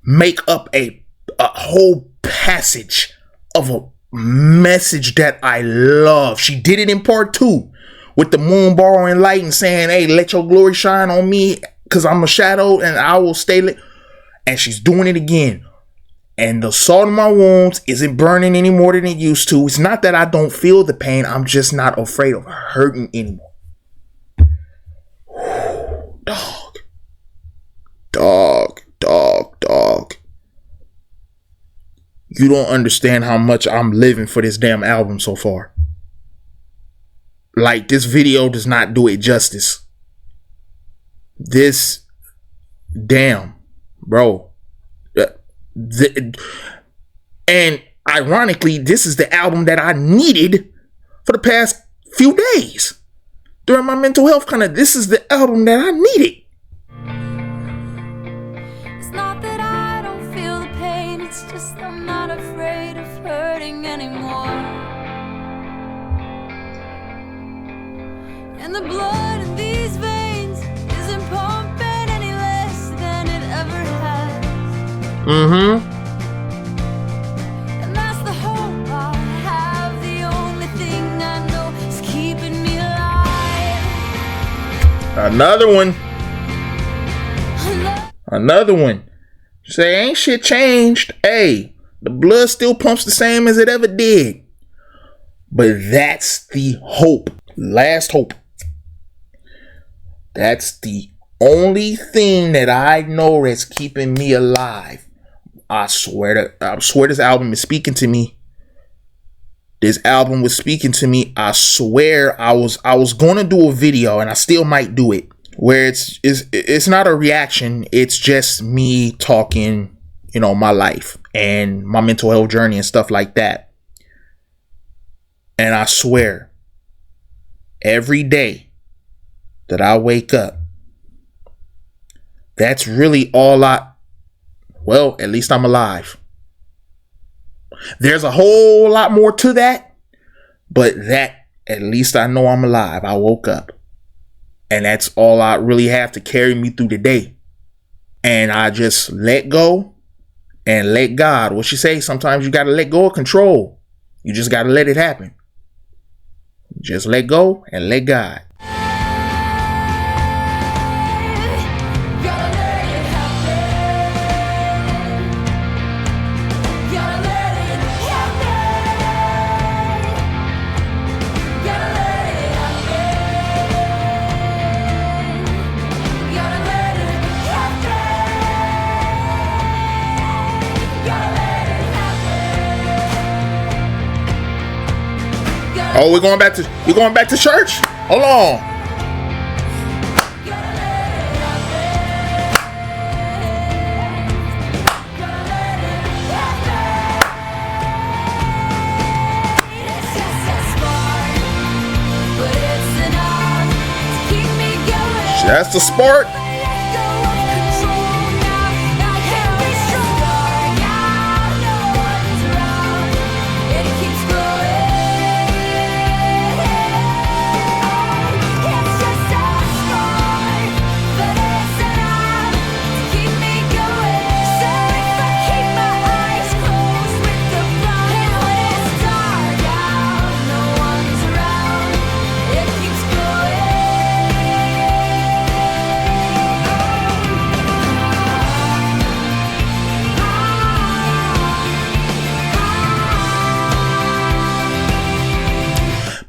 Speaker 1: make up a whole passage of a message that I love. She did it in part 2 with the moon borrowing light and saying, hey, let your glory shine on me because I'm a shadow and I will stay lit. And she's doing it again. And the salt in my wounds isn't burning any more than it used to. It's not that I don't feel the pain. I'm just not afraid of hurting anymore. Dog. Dog. Dog. Dog. You don't understand how much I'm living for this damn album so far. Like, this video does not do it justice. This, damn, bro. And ironically, this is the album that I needed for the past few days. During my mental health this is the album that I needed.
Speaker 2: It's not that I don't feel the pain, it's just I'm not afraid of hurting anymore. And the blood in these veins isn't pumping any less than it ever has.
Speaker 1: Mm-hmm.
Speaker 2: And that's the hope I have, the only thing I know is keeping me alive.
Speaker 1: Another one. Say, ain't shit changed. Hey, the blood still pumps the same as it ever did. But that's the hope. Last hope. That's the only thing that I know that's keeping me alive. I swear this album is speaking to me. This album was speaking to me. I swear I was gonna do a video, and I still might do it, where it's not a reaction, it's just me talking, my life and my mental health journey and stuff like that. And I swear, every day that I wake up, that's really all well, at least I'm alive. There's a whole lot more to that, but that, at least I know I'm alive. I woke up. And that's all I really have to carry me through the day. And I just let go and let God. What she say? Sometimes you got to let go of control. You just got to let it happen. Just let go and let God. Oh, we're going back to church? Hold on. That's the spark.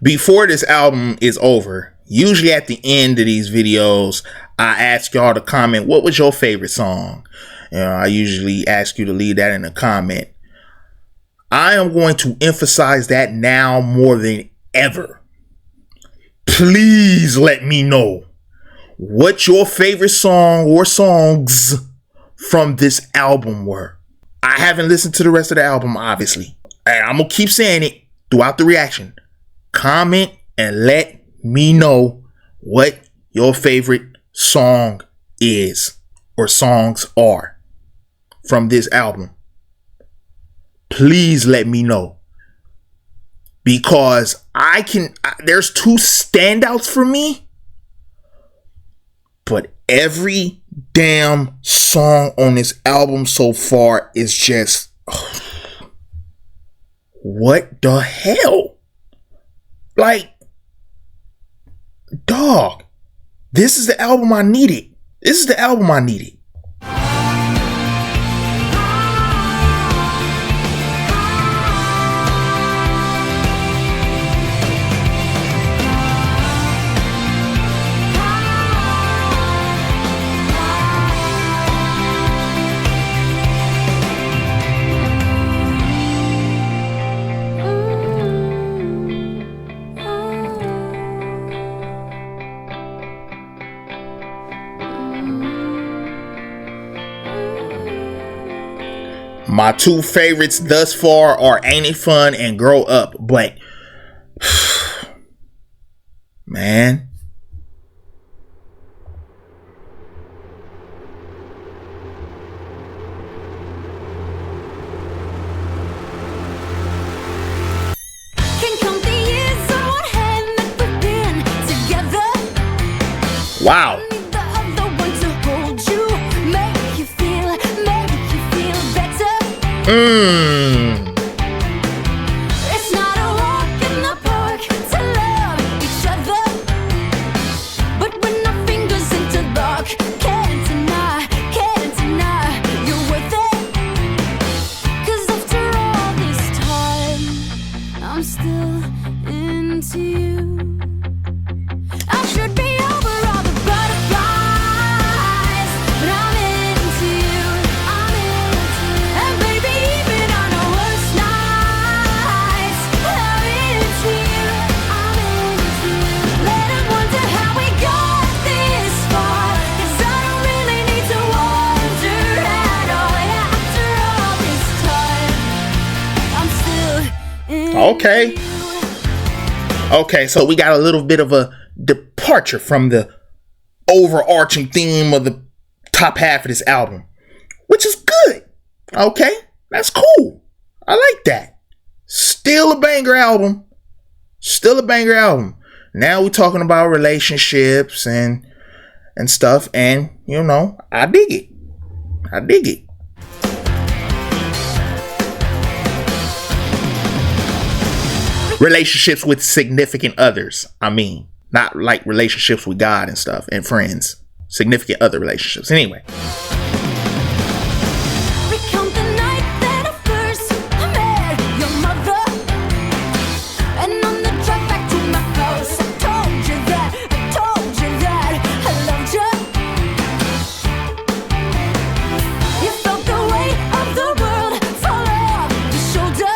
Speaker 1: Before this album is over, usually at the end of these videos, I ask y'all to comment, what was your favorite song? You know, I usually ask you to leave that in a comment. I am going to emphasize that now more than ever. Please let me know what your favorite song or songs from this album were. I haven't listened to the rest of the album, obviously. And I'm going to keep saying it throughout the reaction. Comment and let me know what your favorite song is or songs are from this album. Please let me know, because there's two standouts for me, but every damn song on this album so far is just what the hell? Like, dog, this is the album I needed. This is the album I needed. My two favorites thus far are Ain't It Fun and Grow Up, but man, wow.
Speaker 2: It's not a walk in the park to love each other, but when our fingers interlock, can't deny you're worth it. 'Cause after all this time, I'm still into you. I should be over all the butterflies, but I'm into you. And baby, even on our worst nights, I'm into you. Let 'em wonder how we got this far, 'cause I don't really need to wonder at all. Yeah, after all this time, I'm still into
Speaker 1: Okay.
Speaker 2: you.
Speaker 1: Okay, so we got a little bit of a departure from the overarching theme of the top half of this album, which is good. Okay, that's cool. I like that. Still a banger album. Still a banger album. Now we're talking about relationships and stuff, and you know, I dig it. I dig it. Relationships with significant others. I mean, not like relationships with God and stuff and friends. Significant other relationships. Anyway.
Speaker 2: Recount the night that I first met your mother, and on the drive back to my house, I told you that I loved you. You felt the weight of the world fall off your shoulder.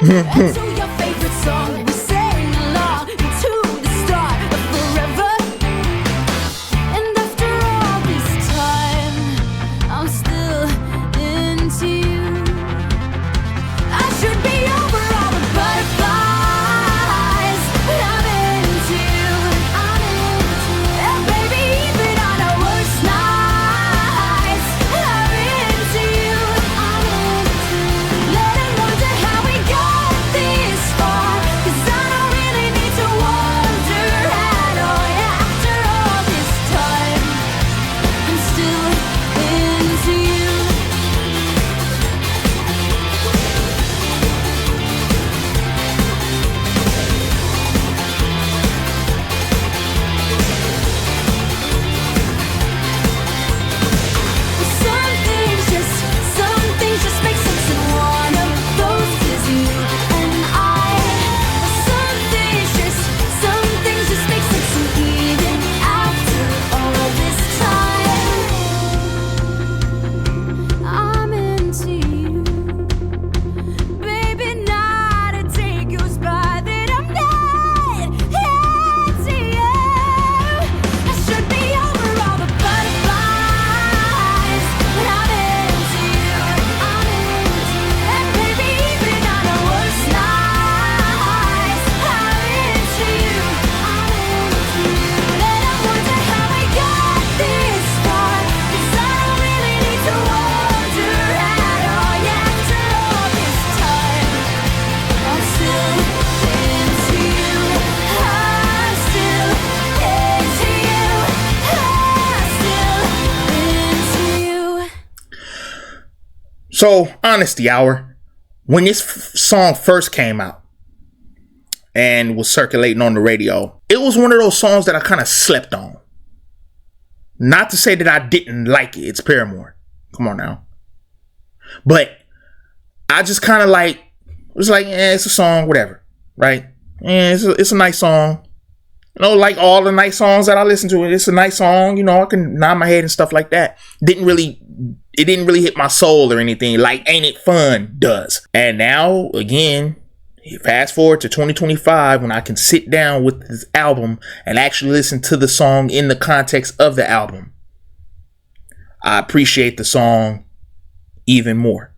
Speaker 2: And to your favorite song, we sang along to the start of forever. And after all this time, I'm still into you. I should be over all the butterflies, but I'm into you.
Speaker 1: So, Honesty Hour, when this song first came out and was circulating on the radio, it was one of those songs that I kind of slept on. Not to say that I didn't like it. It's Paramore. Come on now. But I just kind of was like, it's a song, whatever. Right? It's a nice song. You know, like all the nice songs that I listen to, it's a nice song. You know, I can nod my head and stuff like that. It didn't really hit my soul or anything like Ain't It Fun does. And now, again, fast forward to 2025 when I can sit down with this album and actually listen to the song in the context of the album. I appreciate the song even more.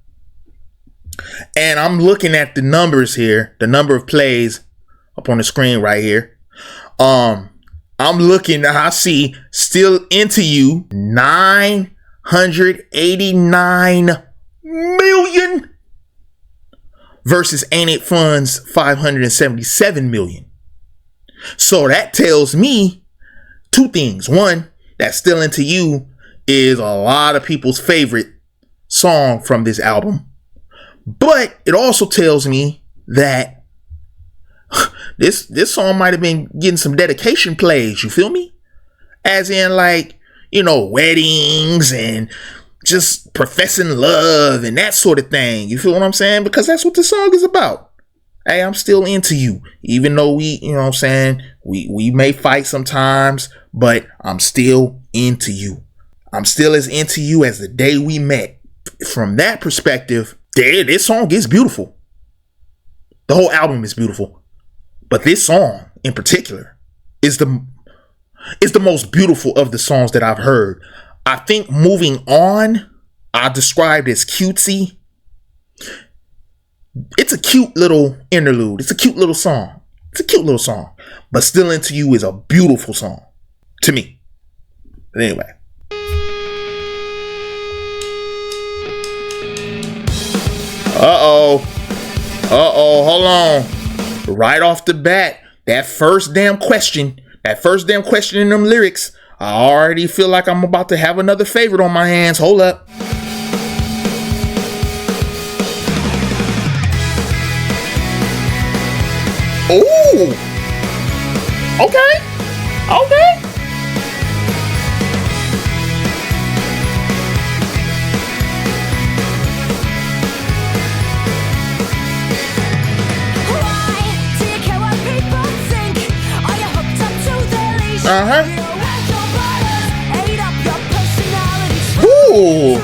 Speaker 1: And I'm looking at the numbers here, the number of plays up on the screen right here. I'm looking, I see Still Into You, 989 million versus Ain't It Fun's 577 million. So that tells me two things. One, that Still Into You is a lot of people's favorite song from this album. But it also tells me that this song might have been getting some dedication plays, you feel me? As in, like, you know, weddings and just professing love and that sort of thing. You feel what I'm saying? Because that's what the song is about. Hey, I'm still into you. Even though we, you know what I'm saying, we may fight sometimes, but I'm still into you. I'm still as into you as the day we met. From that perspective, this song is beautiful. The whole album is beautiful. But this song in particular is the most beautiful of the songs that I've heard. I think Moving On, I described as cutesy. It's a cute little interlude. It's a cute little song. But Still Into You is a beautiful song to me. But anyway. Hold on. Right off the bat, that first damn question in them lyrics, I already feel like I'm about to have another favorite on my hands. Hold up. Ooh. Okay. Ooh.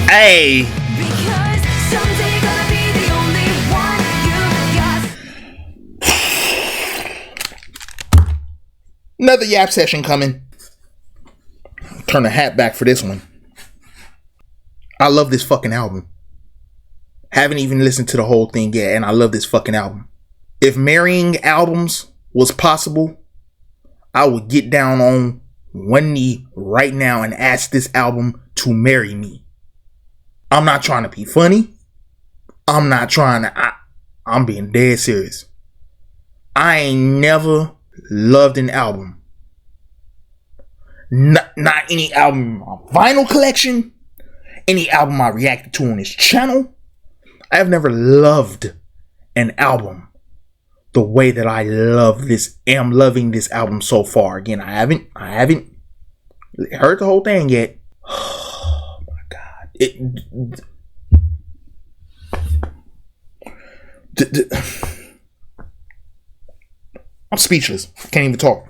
Speaker 1: Hey. Because someday you're gonna be the only one you got. Another Yap session coming. Turn the hat back for this one. I love this fucking album. Haven't even listened to the whole thing yet, and I love this fucking album. If marrying albums was possible, I would get down on one knee right now and ask this album to marry me. I'm not trying to be funny. I'm being dead serious. I ain't never loved an album. Not any album in my vinyl collection. Any album I reacted to on this channel. I have never loved an album the way that I am loving this album so far. Again, I haven't heard the whole thing yet. Oh my God. I'm speechless. Can't even talk.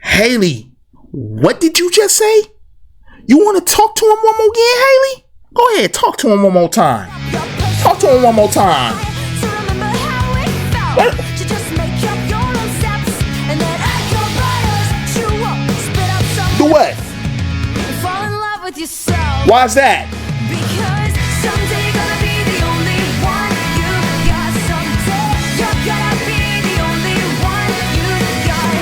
Speaker 1: Hayley, what did you just say? You want to talk to him one more again, Hayley? Go ahead, talk to him one more time. Talk to him one more time. What? Do what? Why's that? Because someday you're gonna be the only one you got. Someday you're gonna be the only one you got.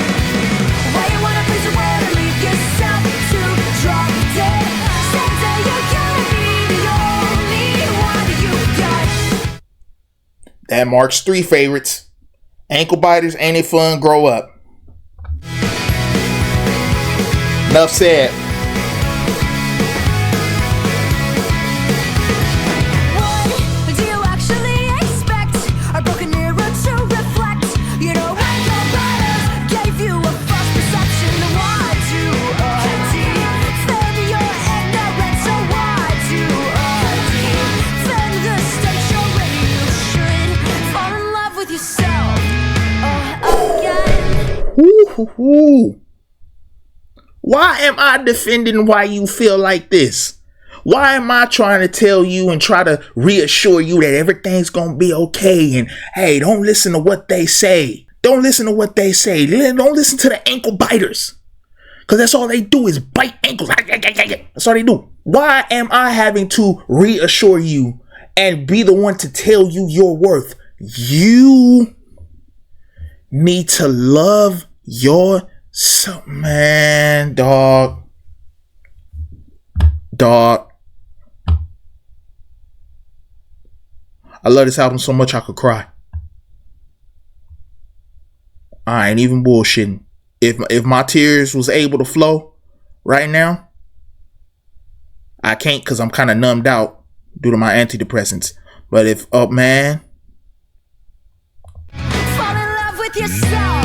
Speaker 1: Why you wanna please the world and leave yourself to drop dead? Someday you're gonna be the only one you got. That marks 3 favorites. Anklebiters, Ain't It Fun, Grow Up. Enough said.
Speaker 2: What do you actually expect? A broken mirror to reflect. You know, Anklebiters gave you a false perception. Why do defend your ignorance? So why do defend the state you're in? You should fall in love with yourself again.
Speaker 1: Ooh. Why am I defending why you feel like this? Why am I trying to tell you and try to reassure you that everything's going to be okay? And hey, don't listen to what they say. Don't listen to what they say. Don't listen to the Anklebiters. Because that's all they do is bite ankles. That's all they do. Why am I having to reassure you and be the one to tell you your worth? You need to love yourself. Man, dog. I love this album so much I could cry. I ain't even bullshitting. If my tears was able to flow right now, I can't because I'm kind of numbed out due to my antidepressants. But if man,
Speaker 2: Fall in love with yourself.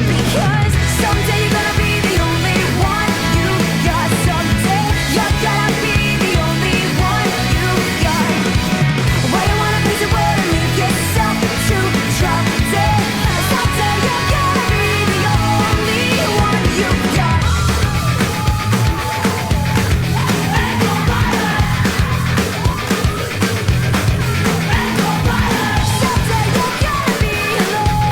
Speaker 2: Because someday you're gonna be the only one you got. Someday you're gonna be the only one you got. Why you wanna please the world and leave yourself to drop dead? Someday you're gonna be the only one you got. Someday you're gonna be alone.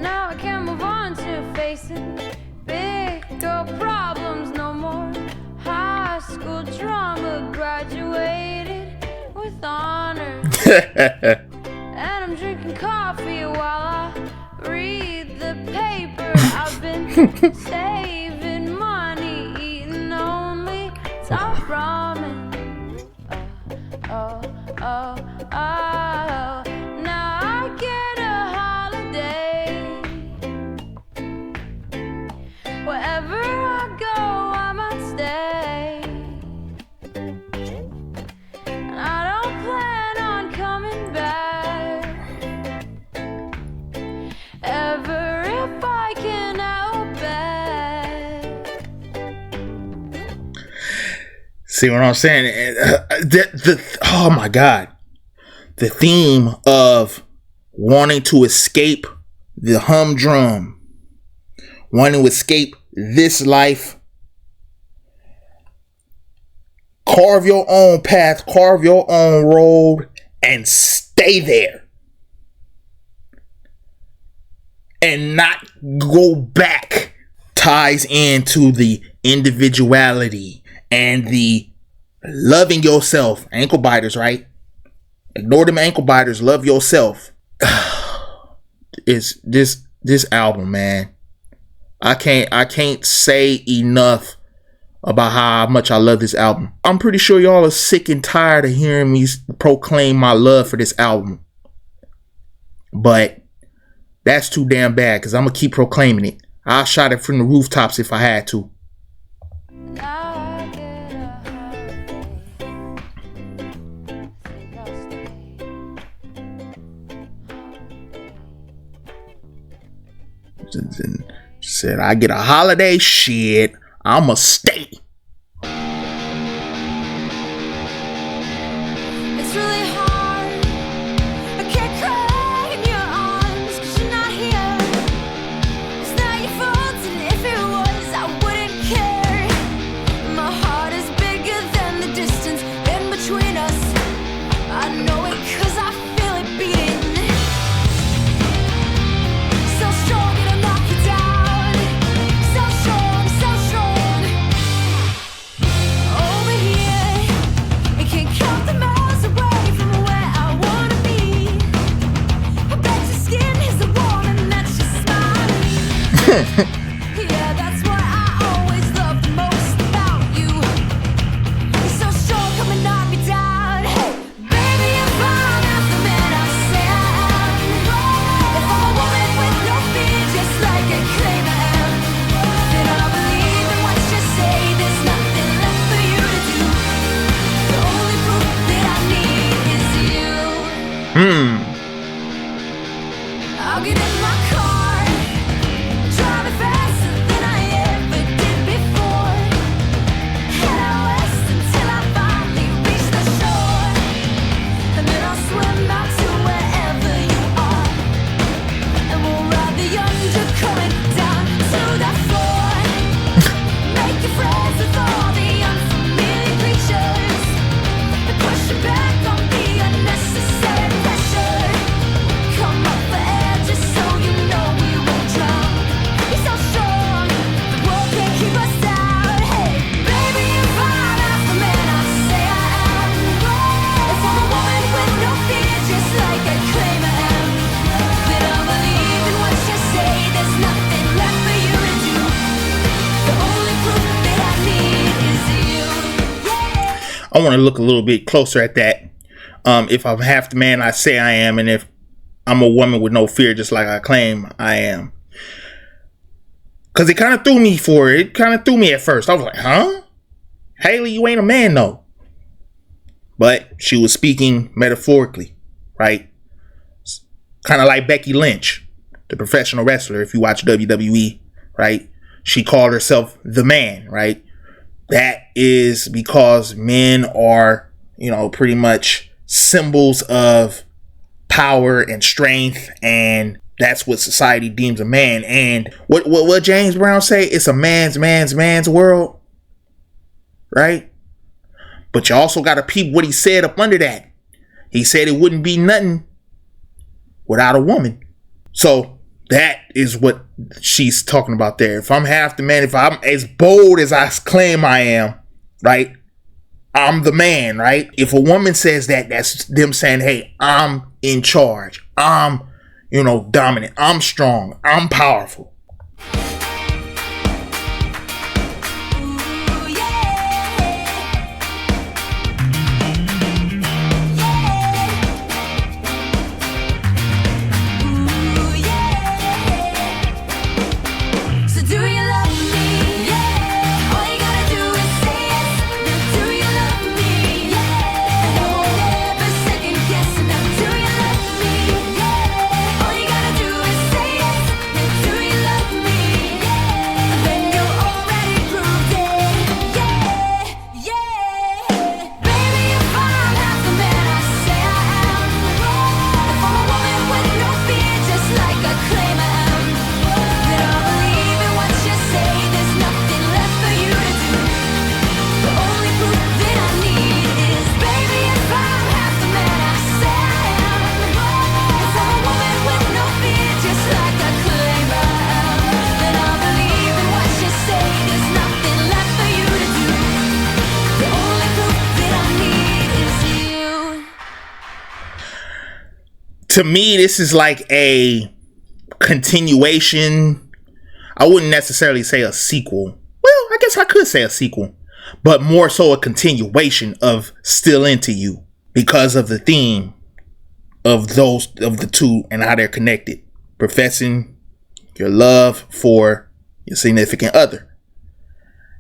Speaker 2: Now I can't move on to facing bigger problems no more. High school drama, graduated with honors. And I'm drinking coffee while I read the paper. I've been saving money, eating only top ramen. Oh. Now I get a holiday. Wherever I go, I might stay. And I don't plan on coming back ever if I can help it.
Speaker 1: see what I'm saying? Oh my God. The theme of wanting to escape the humdrum, wanting to escape this life, carve your own path, carve your own road, and stay there. And not go back ties into the individuality and the loving yourself. Anklebiters, right? Ignore them Anklebiters. Love yourself. It's this album, man. I can't say enough about how much I love this album. I'm pretty sure y'all are sick and tired of hearing me proclaim my love for this album. But that's too damn bad because I'm going to keep proclaiming it. I'll shout it from the rooftops if I had to. Said I get a holiday, shit, I'ma stay.
Speaker 2: It's really hard. I can't cry in your arms 'cause you're not here. It's not your fault, and if it was, I wouldn't care. My heart is bigger than the distance in between us. I know it 'cause I feel it beating. So strong it'll knock you down. So strong, so strong. Yeah, that's what I always loved most about you. You're so strong, come and knock me down. Hey, baby, if I'm half the man I say I am, if I'm a woman with no fear, just like I claim I am, then I believe in what you say. There's nothing left for you to do. The only proof that I need is you. I'll get in my car, driving faster than I ever did before. Head out west until I finally reach the shore, and then I'll swim out to wherever you are, and we'll ride the undercurrent down to the floor. Make you friends with all the unfamiliar creatures, and push you back on the unnecessary pressure. Come up for air just so you know we won't drown. You're so strong, the world can't keep us down. Hey, baby, if I'm half the man I say I am, if I'm a woman with no fear, just like I claim I am, then I believe in what you say. There's nothing left for you to do. The only proof that I need is you. Yeah.
Speaker 1: I want to look a little bit closer at that. If I'm half the man I say I am, and if I'm a woman with no fear, just like I claim I am. Because it kind of threw me for it. It kind of threw me at first. I was like, huh? Hayley, you ain't a man, though. But she was speaking metaphorically, right? Kind of like Becky Lynch, the professional wrestler, if you watch WWE, right? She called herself the man, right? That is because men are, pretty much symbols of power and strength, and that's what society deems a man. And what James Brown say? It's a man's world, right? But you also got to peep what he said up under that. He said it wouldn't be nothing without a woman. So that is what she's talking about there. If I'm half the man, if I'm as bold as I claim I am, right? I'm the man, right? If a woman says that, that's them saying, hey, I'm in charge. I'm, dominant. I'm strong. I'm powerful.
Speaker 2: Ooh, yeah. Ooh, yeah. So do you love me? Yeah. All you gotta do is say yes. Now do you love me? Yeah. And I won't ever second guess. Now do you love me? Yeah. All you gotta do is say yes. Now do you love me? Yeah. And then you already proved it. Yeah, yeah. Baby, if I'm half the man I say I am, if I'm a woman with no fear, just like I claim I am, then I believe in what you say. There's nothing left for you to do. The only proof that I need is, baby, if I'm half the man I say I am, if I'm a woman with no fear, just like I claim I am, then I believe in what you say. There's nothing left for you to do. The only proof that I need is you.
Speaker 1: To me, this is like a continuation. I wouldn't necessarily say a sequel. Well, I guess I could say a sequel, but more so a continuation of Still Into You, because of the theme of the two and how they're connected. Professing your love for your significant other,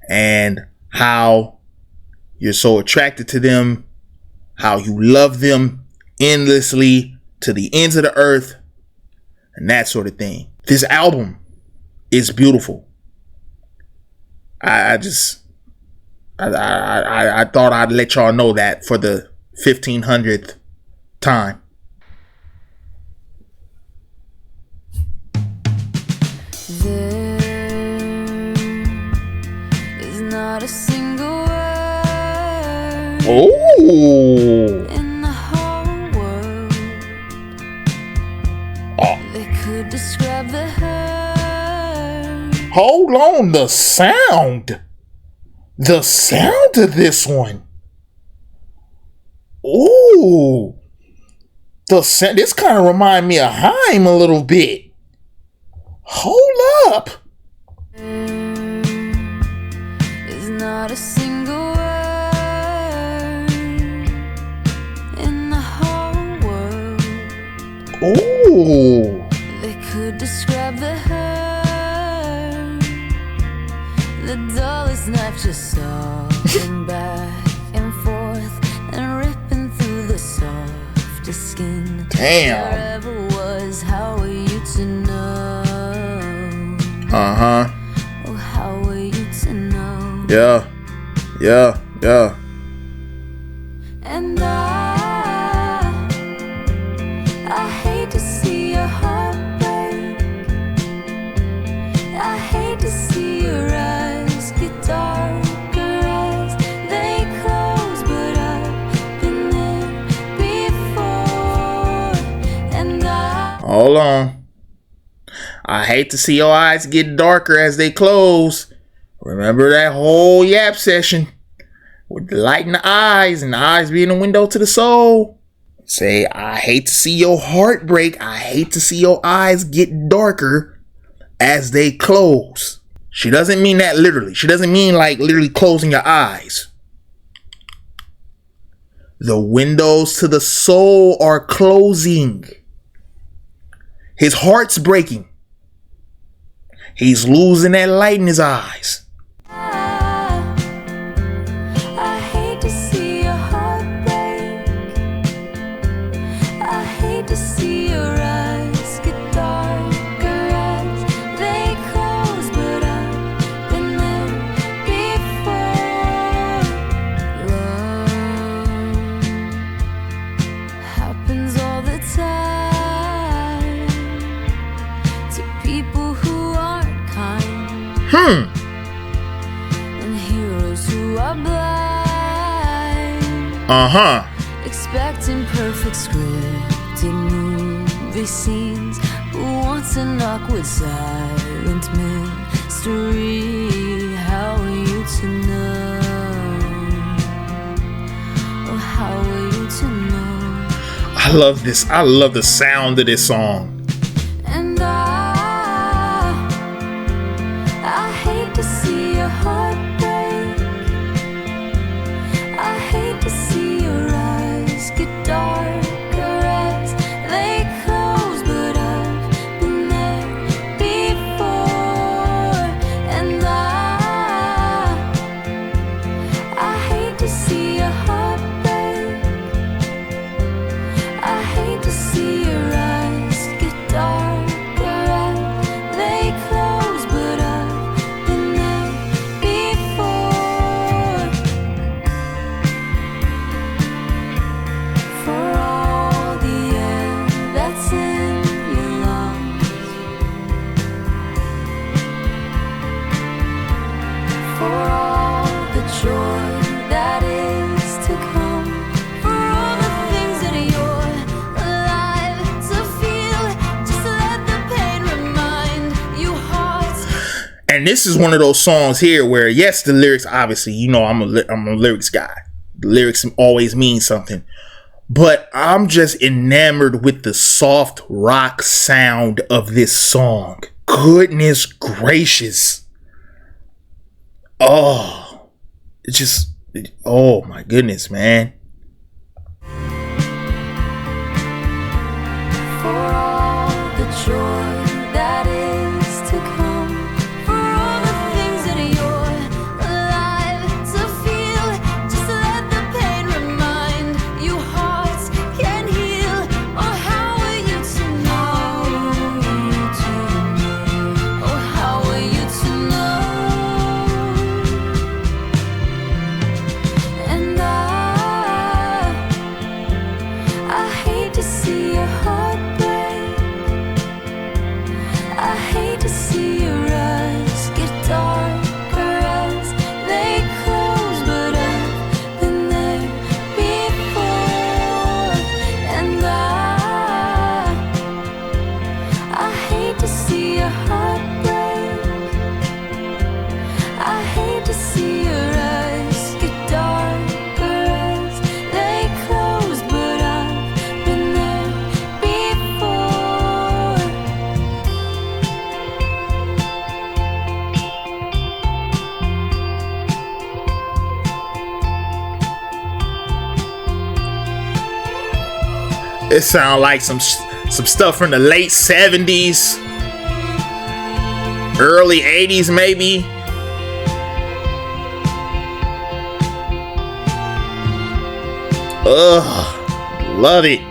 Speaker 1: and how you're so attracted to them, how you love them endlessly to the ends of the earth, and that sort of thing. This album is beautiful. I thought I'd let y'all know that for the 1500th time.
Speaker 2: There is not a single word
Speaker 1: Oh,
Speaker 2: in the whole world that could describe the hurt.
Speaker 1: hold on. The sound of this one. Ooh, the sound. This kind of remind me of Haim a little bit. Hold up.
Speaker 2: Not a single word in the whole world
Speaker 1: Ooh.
Speaker 2: that could describe the hurt. The dullest knife just sawing back and forth and ripping through the softest skin.
Speaker 1: Damn.
Speaker 2: Wherever was, how were you to know?
Speaker 1: Uh-huh.
Speaker 2: Oh, how were you to know?
Speaker 1: Yeah.
Speaker 2: And I hate to see your heart break. I hate to see your eyes get darker as they close, but I've been there before. And
Speaker 1: Hold on. I hate to see your eyes get darker as they close. Remember that whole Yap session with the light in the eyes and the eyes being a window to the soul. Say, I hate to see your heart break. I hate to see your eyes get darker as they close. She doesn't mean that literally. She doesn't mean like literally closing your eyes. The windows to the soul are closing. His heart's breaking. He's losing that light in his eyes.
Speaker 2: I hate to see your heart break. I hate to see your eyes get darker as they close, but I've been there before. Love happens all the time to people who aren't kind. And heroes who are blind, expecting perfect scripted movie scenes, who wants an awkward silent mystery. How are you to know? Oh, how are you to know?
Speaker 1: I love this. I love the sound of this song.
Speaker 2: And I hate to see your heart break. I hate to see your eyes get darker as they close, but I've been there before. And I hate to see your heart break. I hate to see your eyes get darker as they close, but I've been there before. For all the air that's in your lungs, for all the joy that is to come, for all the things that you're alive to feel. Just let the pain remind you hearts.
Speaker 1: And this is one of those songs here where, yes, the lyrics, obviously, you know, I'm a lyrics guy. The lyrics always mean something. But I'm just enamored with the soft rock sound of this song. Goodness gracious. Oh, it just, oh my goodness, man.
Speaker 2: For all the joy that is to come, for all the things that you're alive to feel. Just let the pain remind you hearts can heal. Oh, how are you to know? Oh, how are you to know? And I
Speaker 1: It sounds like some stuff from the late 70s, early 80s maybe. Ugh, love it.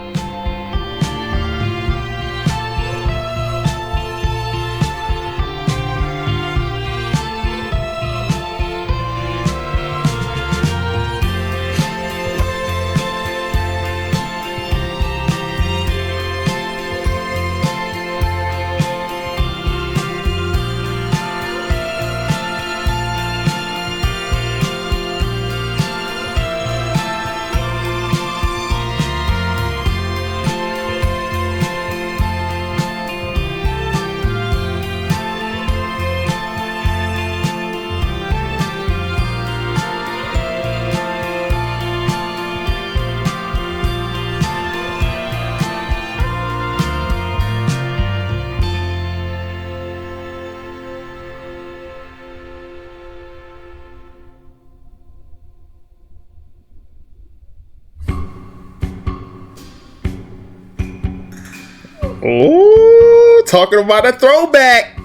Speaker 1: Oh, talking about a throwback.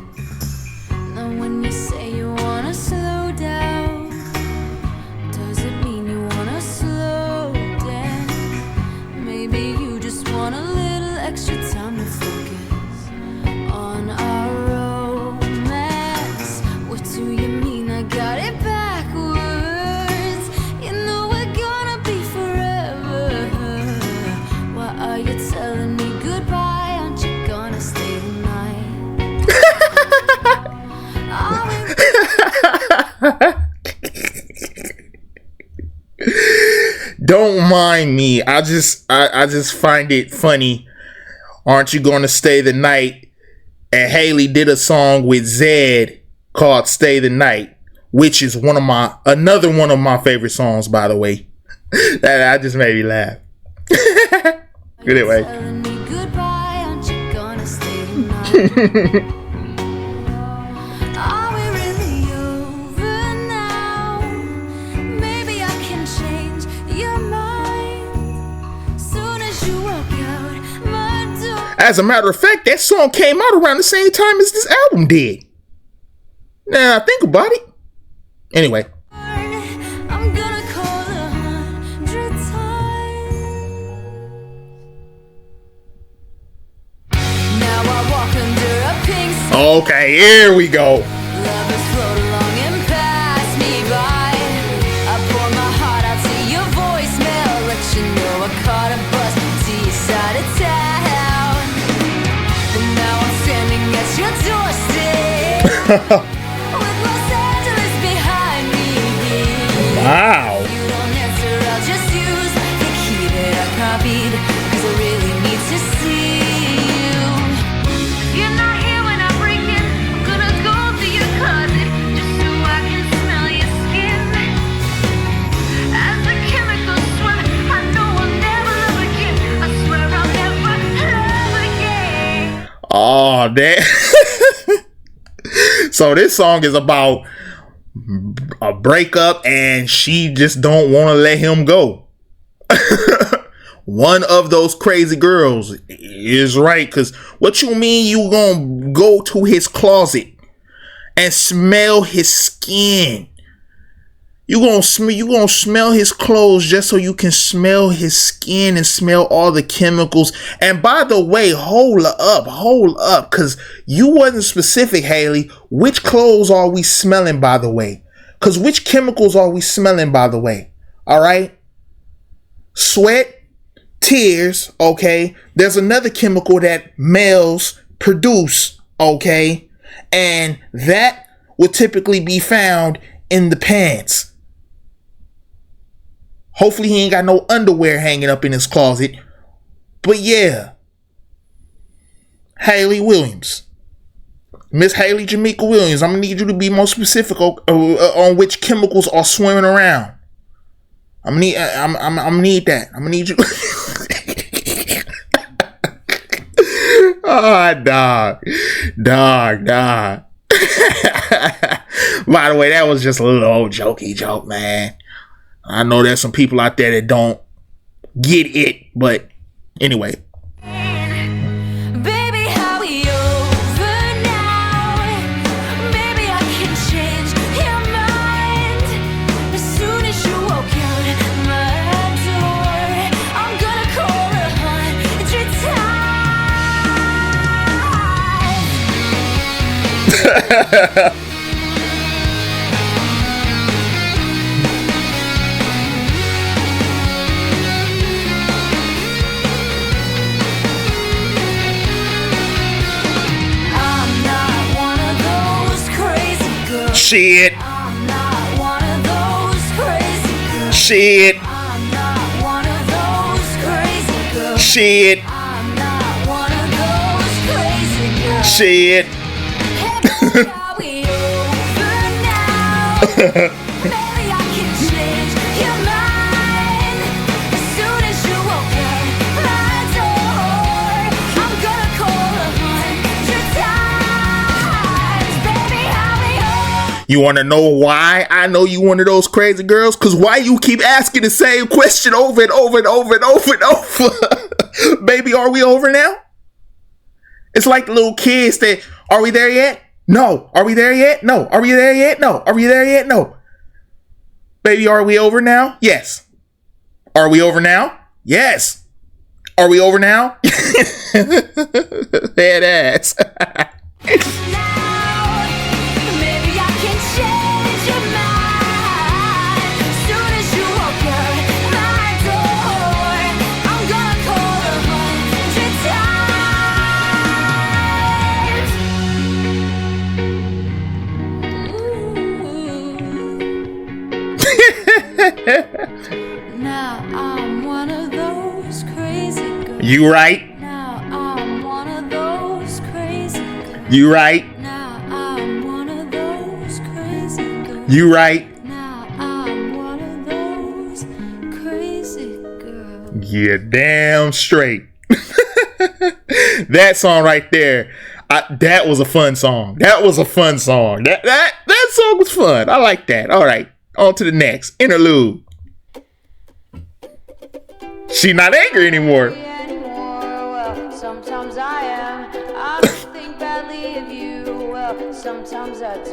Speaker 2: Now when you say you wanna slow down, does it mean you wanna slow down? Maybe you just want a little extra time to focus on our romance. What do you mean I got it backwards? You know we're gonna be forever. Why are you telling me goodbye?
Speaker 1: Don't mind me. I just find it funny. Aren't you gonna stay the night? And Hayley did a song with Zed called "Stay the Night," which is another one of my favorite songs, by the way. That just made me laugh. Anyway. As a matter of fact, that song came out around the same time as this album did. Now, think about it. Anyway.
Speaker 2: I'm gonna call 100 times. Now I walk under a pink sky.
Speaker 1: Okay, here we go.
Speaker 2: Lovers float along and pass me by. I pour my heart out to your voicemail, let you know I caught a bus to your side of town. And now I'm standing at your doorstep with Los Angeles behind me.
Speaker 1: Wow.
Speaker 2: You don't answer, I'll just use the key that I copied, 'cause I really need to see you. You're not here when I break in. I'm gonna go to your closet just so I can smell your skin. As the chemicals swim, I know I'll never love again. I swear I'll never love again.
Speaker 1: Oh, that. So this song is about a breakup and she just don't want to let him go. One of those crazy girls is right, because what you mean you gonna go to his closet and smell his skin? You gonna smell his clothes just so you can smell his skin and smell all the chemicals. And by the way, hold up, because you wasn't specific, Hayley. Which clothes are we smelling, by the way? Because which chemicals are we smelling, by the way? All right. Sweat, tears, okay. There's another chemical that males produce, okay. And that will typically be found in the pants. Hopefully he ain't got no underwear hanging up in his closet. But yeah. Hayley Williams. Miss Hayley Jamaica Williams, I'm going to need you to be more specific on which chemicals are swimming around. I'm going to need that. I'm going to need you. Oh, dog. By the way, that was just a little old jokey joke, man. I know there's some people out there that don't get it, but anyway.
Speaker 2: I'm not one of those crazy girls.
Speaker 1: Shit.
Speaker 2: I'm not one of those crazy girls.
Speaker 1: Shit.
Speaker 2: I'm not one of those crazy girls.
Speaker 1: Shit.
Speaker 2: I'm not one of those crazy girls.
Speaker 1: Shit.
Speaker 2: Hey, baby, are we over now? Maybe I can change your mind. As soon as you open my door, I'm gonna call 100 times. Baby, are we over?
Speaker 1: You want to know why I know you one of those crazy girls? Because why you keep asking the same question over and over and over and over and over? Baby, are we over now? It's like the little kids that, are we there yet? No. Are we there yet? No. Are we there yet? No. Are we there yet? No. Baby, are we over now? Yes. Are we over now? Yes. Are we over now? Head ass.
Speaker 2: Now, maybe I can change your mind. As soon as you open my door, I'm gonna call 100 times. Now I'm one of those crazy girls.
Speaker 1: You right.
Speaker 2: Now I'm one of those crazy girls.
Speaker 1: You right.
Speaker 2: Now I'm one of those crazy girls.
Speaker 1: You right.
Speaker 2: Now I'm one of those crazy girls.
Speaker 1: Yeah, damn straight. That song right there, that was a fun song. That was a fun song. That song was fun. I like that. All right, on to the next interlude. She not angry anymore.
Speaker 2: Anymore. Well, sometimes I am. I don't think badly of you. Well, sometimes I do.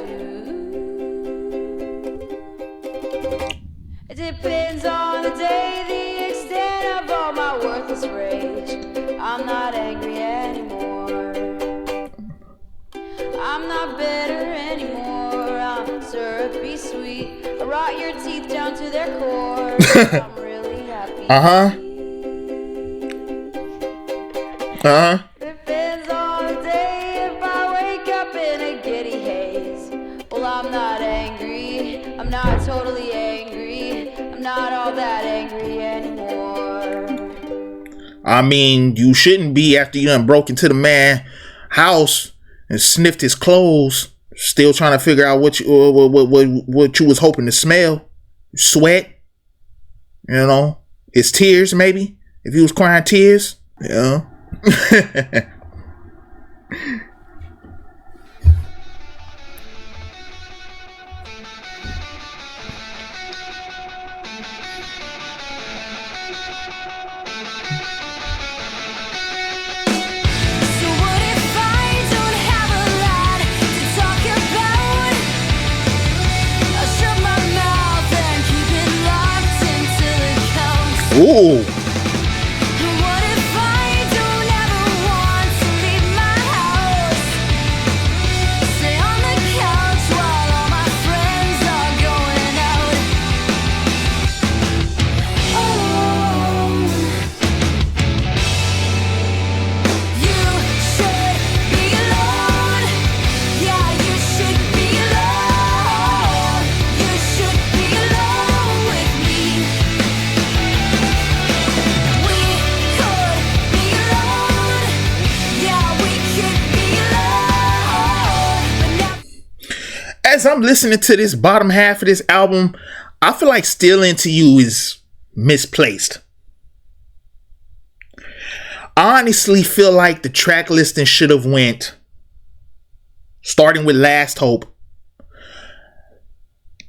Speaker 2: It depends on the day, the extent of all my worthless rage. I'm not angry anymore. I'm not bitter anymore. I'm syrupy sweet. I rot your teeth down to their core. I'm really happy. Depends on the day if I wake up in a giddy haze. Well, I'm not angry. I'm not totally angry. I'm not all that angry anymore.
Speaker 1: I mean, you shouldn't be after you done broke into the man's house and sniffed his clothes, still trying to figure out what you was hoping to smell. Sweat, you know, his tears maybe. If he was crying tears, you know.
Speaker 2: So what if I don't have a lot to talk about? I'll shut my mouth and keep it locked until it counts.
Speaker 1: Ooh.
Speaker 2: What if I don't ever want to leave my house? Stay on the couch while all my friends are going out. Oh, you should be alone. Yeah, you should be alone. You should be alone with me. We could be alone. Yeah, we could be alone. But now
Speaker 1: As I'm listening to this bottom half of this album, I feel like Still Into You is misplaced. I honestly feel like the track listing should have went starting with Last Hope,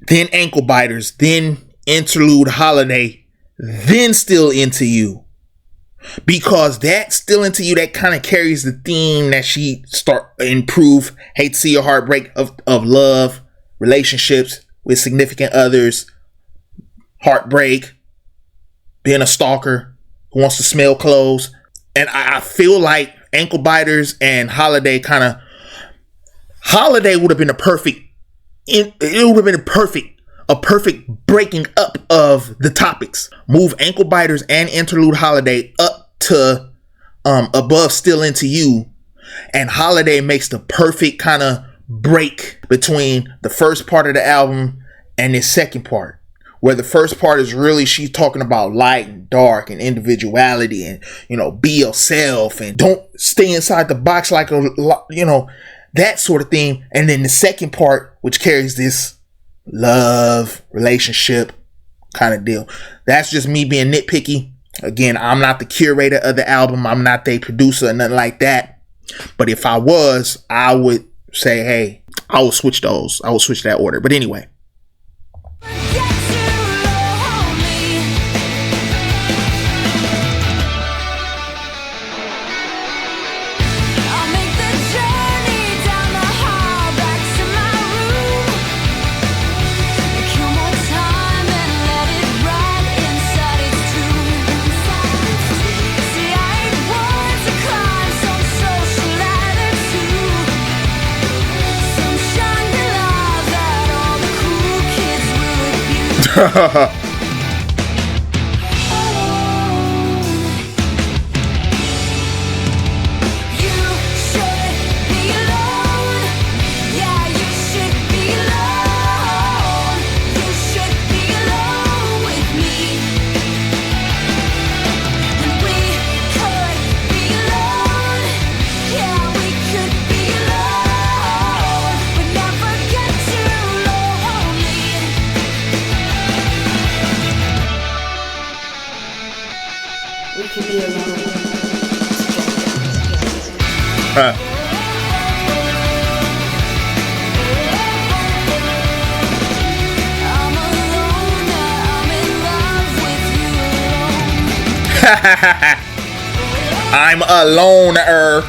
Speaker 1: then Anklebiters, then Interlude Holiday, then Still Into You. Because that Still Into You, that kind of carries the theme that she improve, hate to see your heartbreak of love, relationships with significant others, heartbreak, being a stalker who wants to smell clothes. And I feel like Anklebiters and Holiday kind of Holiday would have been it would have been a perfect breaking up of the topics. Move Anklebiters and Interlude Holiday up to above Still Into You, and Holiday makes the perfect kind of break between the first part of the album and the second part, where the first part is really she's talking about light and dark and individuality and, you know, be yourself and don't stay inside the box like a, you know, that sort of thing. And then the second part, which carries this love relationship kind of deal. That's just me being nitpicky. Again, I'm not the curator of the album. I'm not the producer or nothing like that. But if I was, I would say, hey, I will switch those. I will switch that order. But anyway. I'm a loner.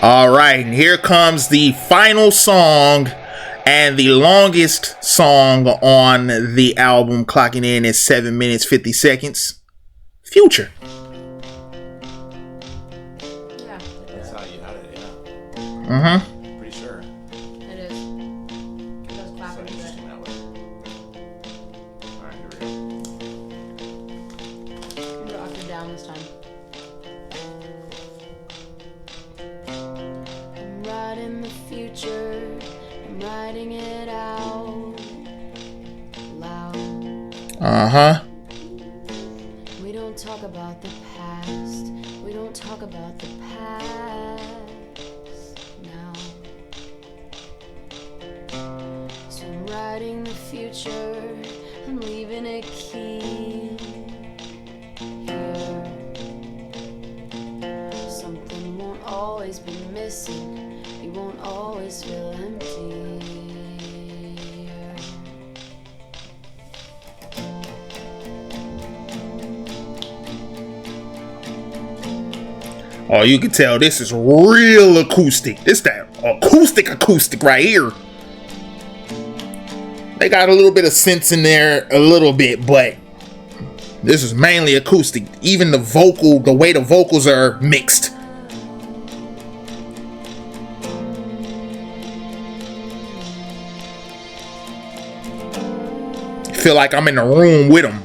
Speaker 1: All right, and here comes the final song and the longest song on the album, clocking in at 7 minutes 50 seconds. Future.
Speaker 3: Yeah.
Speaker 4: That's how you had it, yeah.
Speaker 1: Mm-hmm.
Speaker 4: Pretty sure.
Speaker 3: It is. It does clap
Speaker 4: So
Speaker 3: into it.
Speaker 4: interesting that way. Alright, here we go.
Speaker 3: Go octave down this time. I'm writing the future. I'm writing it out loud.
Speaker 1: Uh-huh.
Speaker 3: We don't talk about the past. We don't talk about the past now. So I'm writing the future. I'm leaving a key here. Something won't always be missing. You won't always feel empty.
Speaker 1: Oh, you can tell this is real acoustic. This that acoustic right here. They got a little bit of synths in there, a little bit, but this is mainly acoustic. Even the way the vocals are mixed. Feel like I'm in the room with them.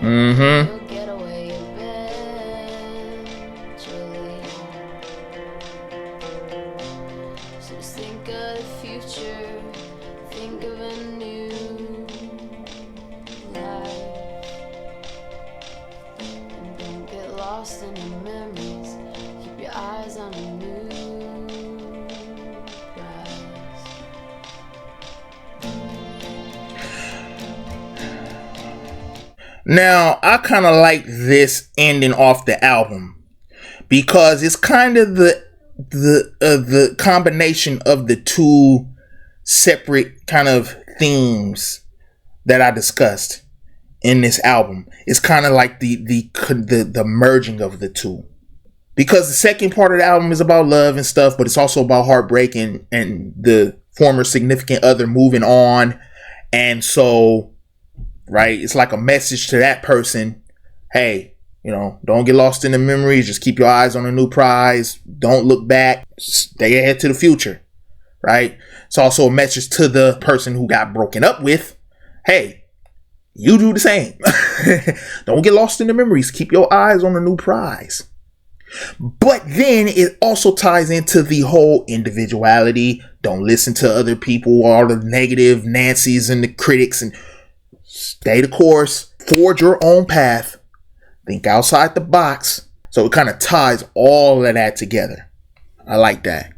Speaker 3: You'll get away eventually. So just think of the future. Think of a new life. And don't get lost in your memories. Keep your eyes on a new prize.
Speaker 1: Now, I kind of like this ending off the album because it's kind of the combination of the two separate kind of themes that I discussed in this album. It's kind of like the merging of the two, because the second part of the album is about love and stuff, but it's also about heartbreak and the former significant other moving on. And so, right, it's like a message to that person. Hey, you know, don't get lost in the memories. Just keep your eyes on a new prize. Don't look back. Stay ahead to the future, right? It's also a message to the person who got broken up with. Hey, you do the same. Don't get lost in the memories. Keep your eyes on a new prize. But then it also ties into the whole individuality. Don't listen to other people, all the negative Nancy's and the critics, and stay the course. Forge your own path. Think outside the box. So it kind of ties all of that together. I like that.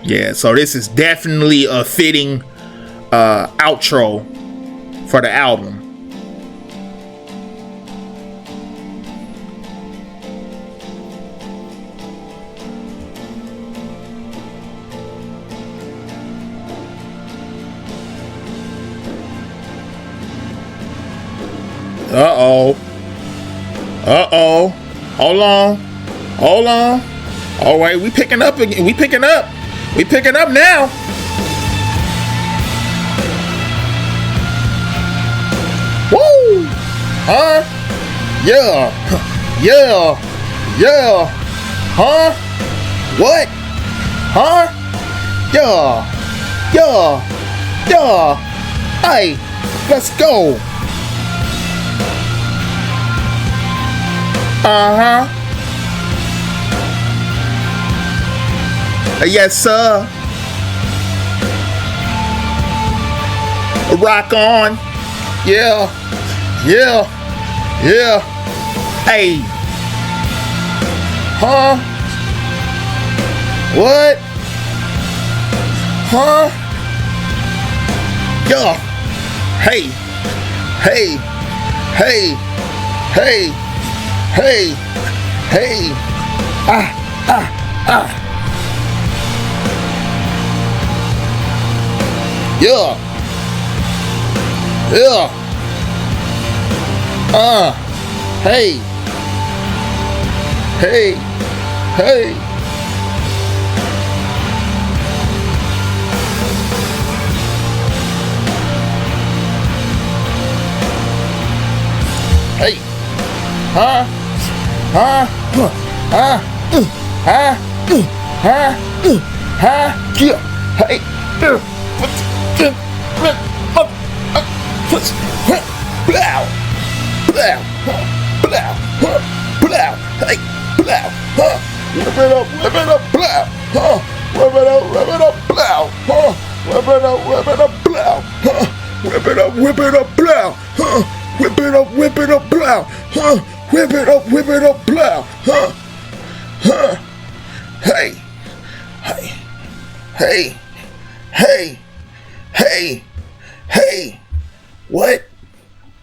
Speaker 1: Yeah, so this is definitely a fitting outro for the album. Uh-oh. Hold on. All right, we picking up again. We picking up now. Woo! Huh? Yeah. Huh? What? Huh? Yeah. Hey, let's go. Yes, sir. Rock on. Yeah. Hey. Huh? What? Huh? Yeah. Hey. Yeah. Hey. Hey. Huh? Yeah. Hey. Hey. What?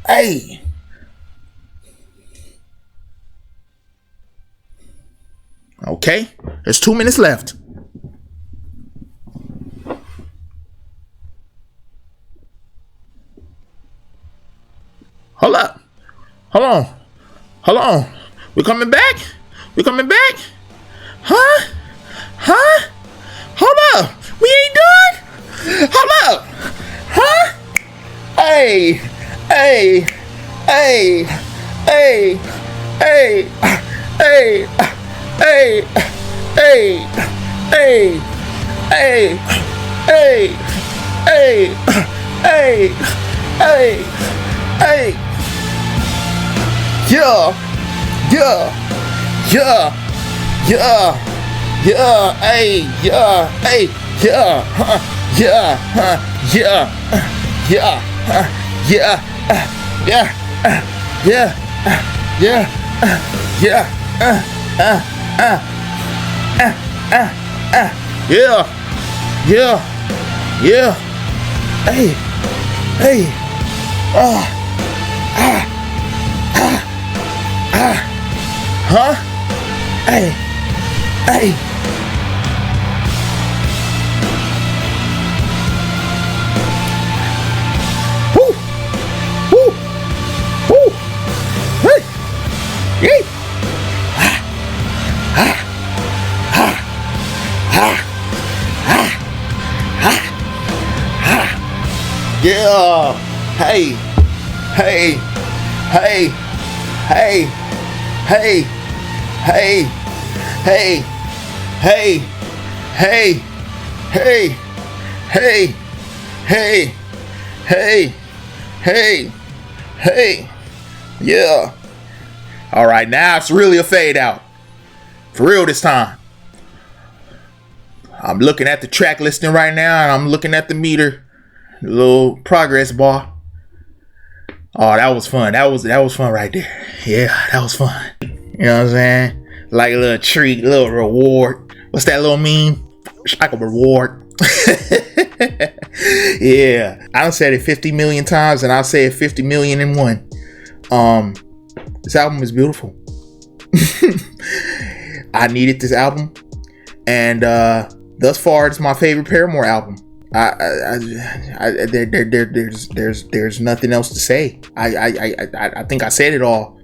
Speaker 1: Hey. Okay. There's 2 minutes left. Hold up. Hold on. Hold on. We coming back? We coming back? Huh? Huh? Hold up. We ain't done? Hold up. Huh? Hey. Hey. Hey. Hey. Hey. Hey. Hey. Hey. Hey. Hey. Hey. Hey. Hey. Hey. Hey. Yeah. Yeah. Yeah. Yeah. Yeah. Hey. Yeah. Hey. Yeah. Yeah. Yeah. Yeah. Yeah. Yeah. Yeah. Yeah. Yeah. Yeah. Yeah. Yeah. Hey. Hey. Huh? Hey. Hey. Woo. Woo. Woo. Hey. Yay. Yeah. Hey. Hey. Hey. Hey. Hey. Hey. Hey. Hey. Hey. Hey. Hey. Hey. Hey. Hey. Hey. Yeah. All right, now it's really a fade out. For real this time. I'm looking at the track listing right now, and I'm looking at the meter. The little progress bar. Oh, that was fun. That was fun right there. Yeah, that was fun. You know what I'm saying? Like a little treat, a little reward. What's that little meme? It's like a reward. Yeah. I done said it 50 million times, and I'll say it 50 million and one. This album is beautiful. I needed this album, and thus far it's my favorite Paramore album. There's nothing else to say. I think I said it all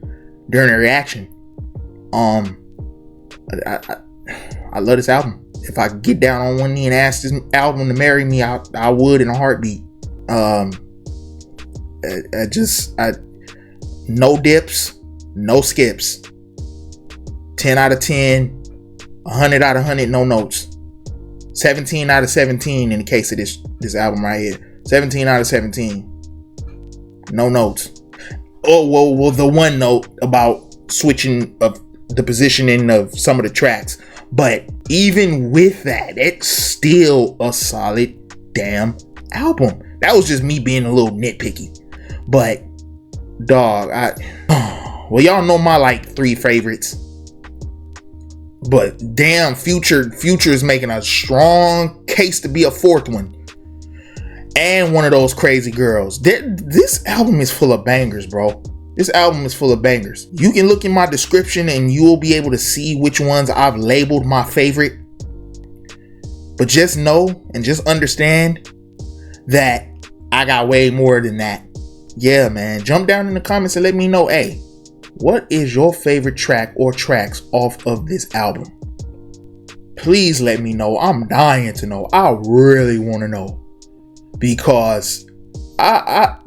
Speaker 1: during the reaction. I love this album. If I could get down on one knee and ask this album to marry me, I would in a heartbeat. No dips, no skips. 10 out of 10, 100 out of 100, no notes. 17 out of 17 in the case of this album right here. 17 out of 17. No notes. Oh, well, the one note about switching of the positioning of some of the tracks. But even with that, it's still a solid damn album. That was just me being a little nitpicky. But, dog, well, y'all know my like 3 favorites. But damn, Future is making a strong case to be a 4th one. And one of those crazy girls. This album is full of bangers, bro. This album is full of bangers. You can look in my description and you will be able to see which ones I've labeled my favorite. But just know and just understand that I got way more than that. Yeah, man. Jump down in the comments and let me know, hey, what is your favorite track or tracks off of this album? Please let me know. I'm dying to know. I really want to know. Because I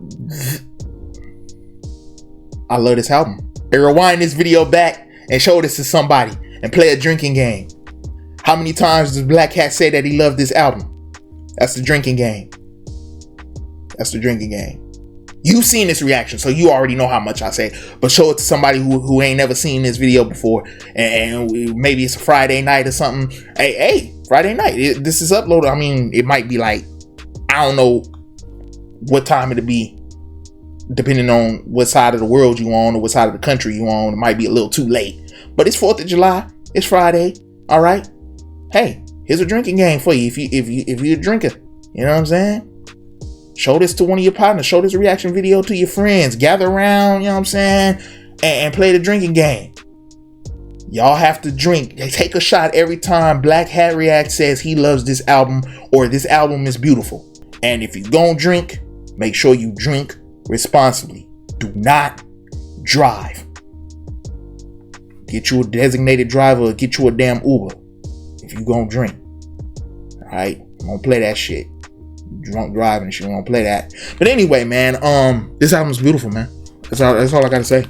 Speaker 1: love this album. And rewind this video back and show this to somebody and play a drinking game. How many times does Black Hat say that he loved this album? That's the drinking game. That's the drinking game. You've seen this reaction, so you already know how much I say. But show it to somebody who ain't never seen this video before. And maybe it's a Friday night or something. Hey, Friday night. This is uploaded. I mean, it might be like, I don't know what time it'll be. Depending on what side of the world you on or what side of the country you on. It might be a little too late. But it's 4th of July. It's Friday. All right. Hey, here's a drinking game for you if you're a drinker. You know what I'm saying? Show this to one of your partners. Show this reaction video to your friends. Gather around, you know what I'm saying? And play the drinking game. Y'all have to drink. Take a shot every time BlackHatReact says he loves this album or this album is beautiful. And if you gonna drink, make sure you drink responsibly. Do not drive. Get you a designated driver or get you a damn Uber if you gonna drink. Alright? Don't play that shit. Drunk driving and shit. Don't play that. But anyway, man, this album's beautiful, man. That's all I gotta say.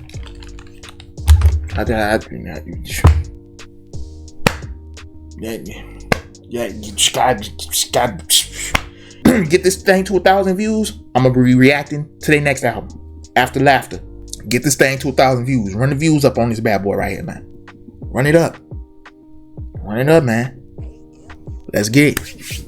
Speaker 1: Yeah, you just got get this thing to 1,000 views. I'm gonna be reacting to their next album, After Laughter. Get this thing to 1,000 views. Run the views up on this bad boy right here, man. Run it up. Run it up, man. Let's get it.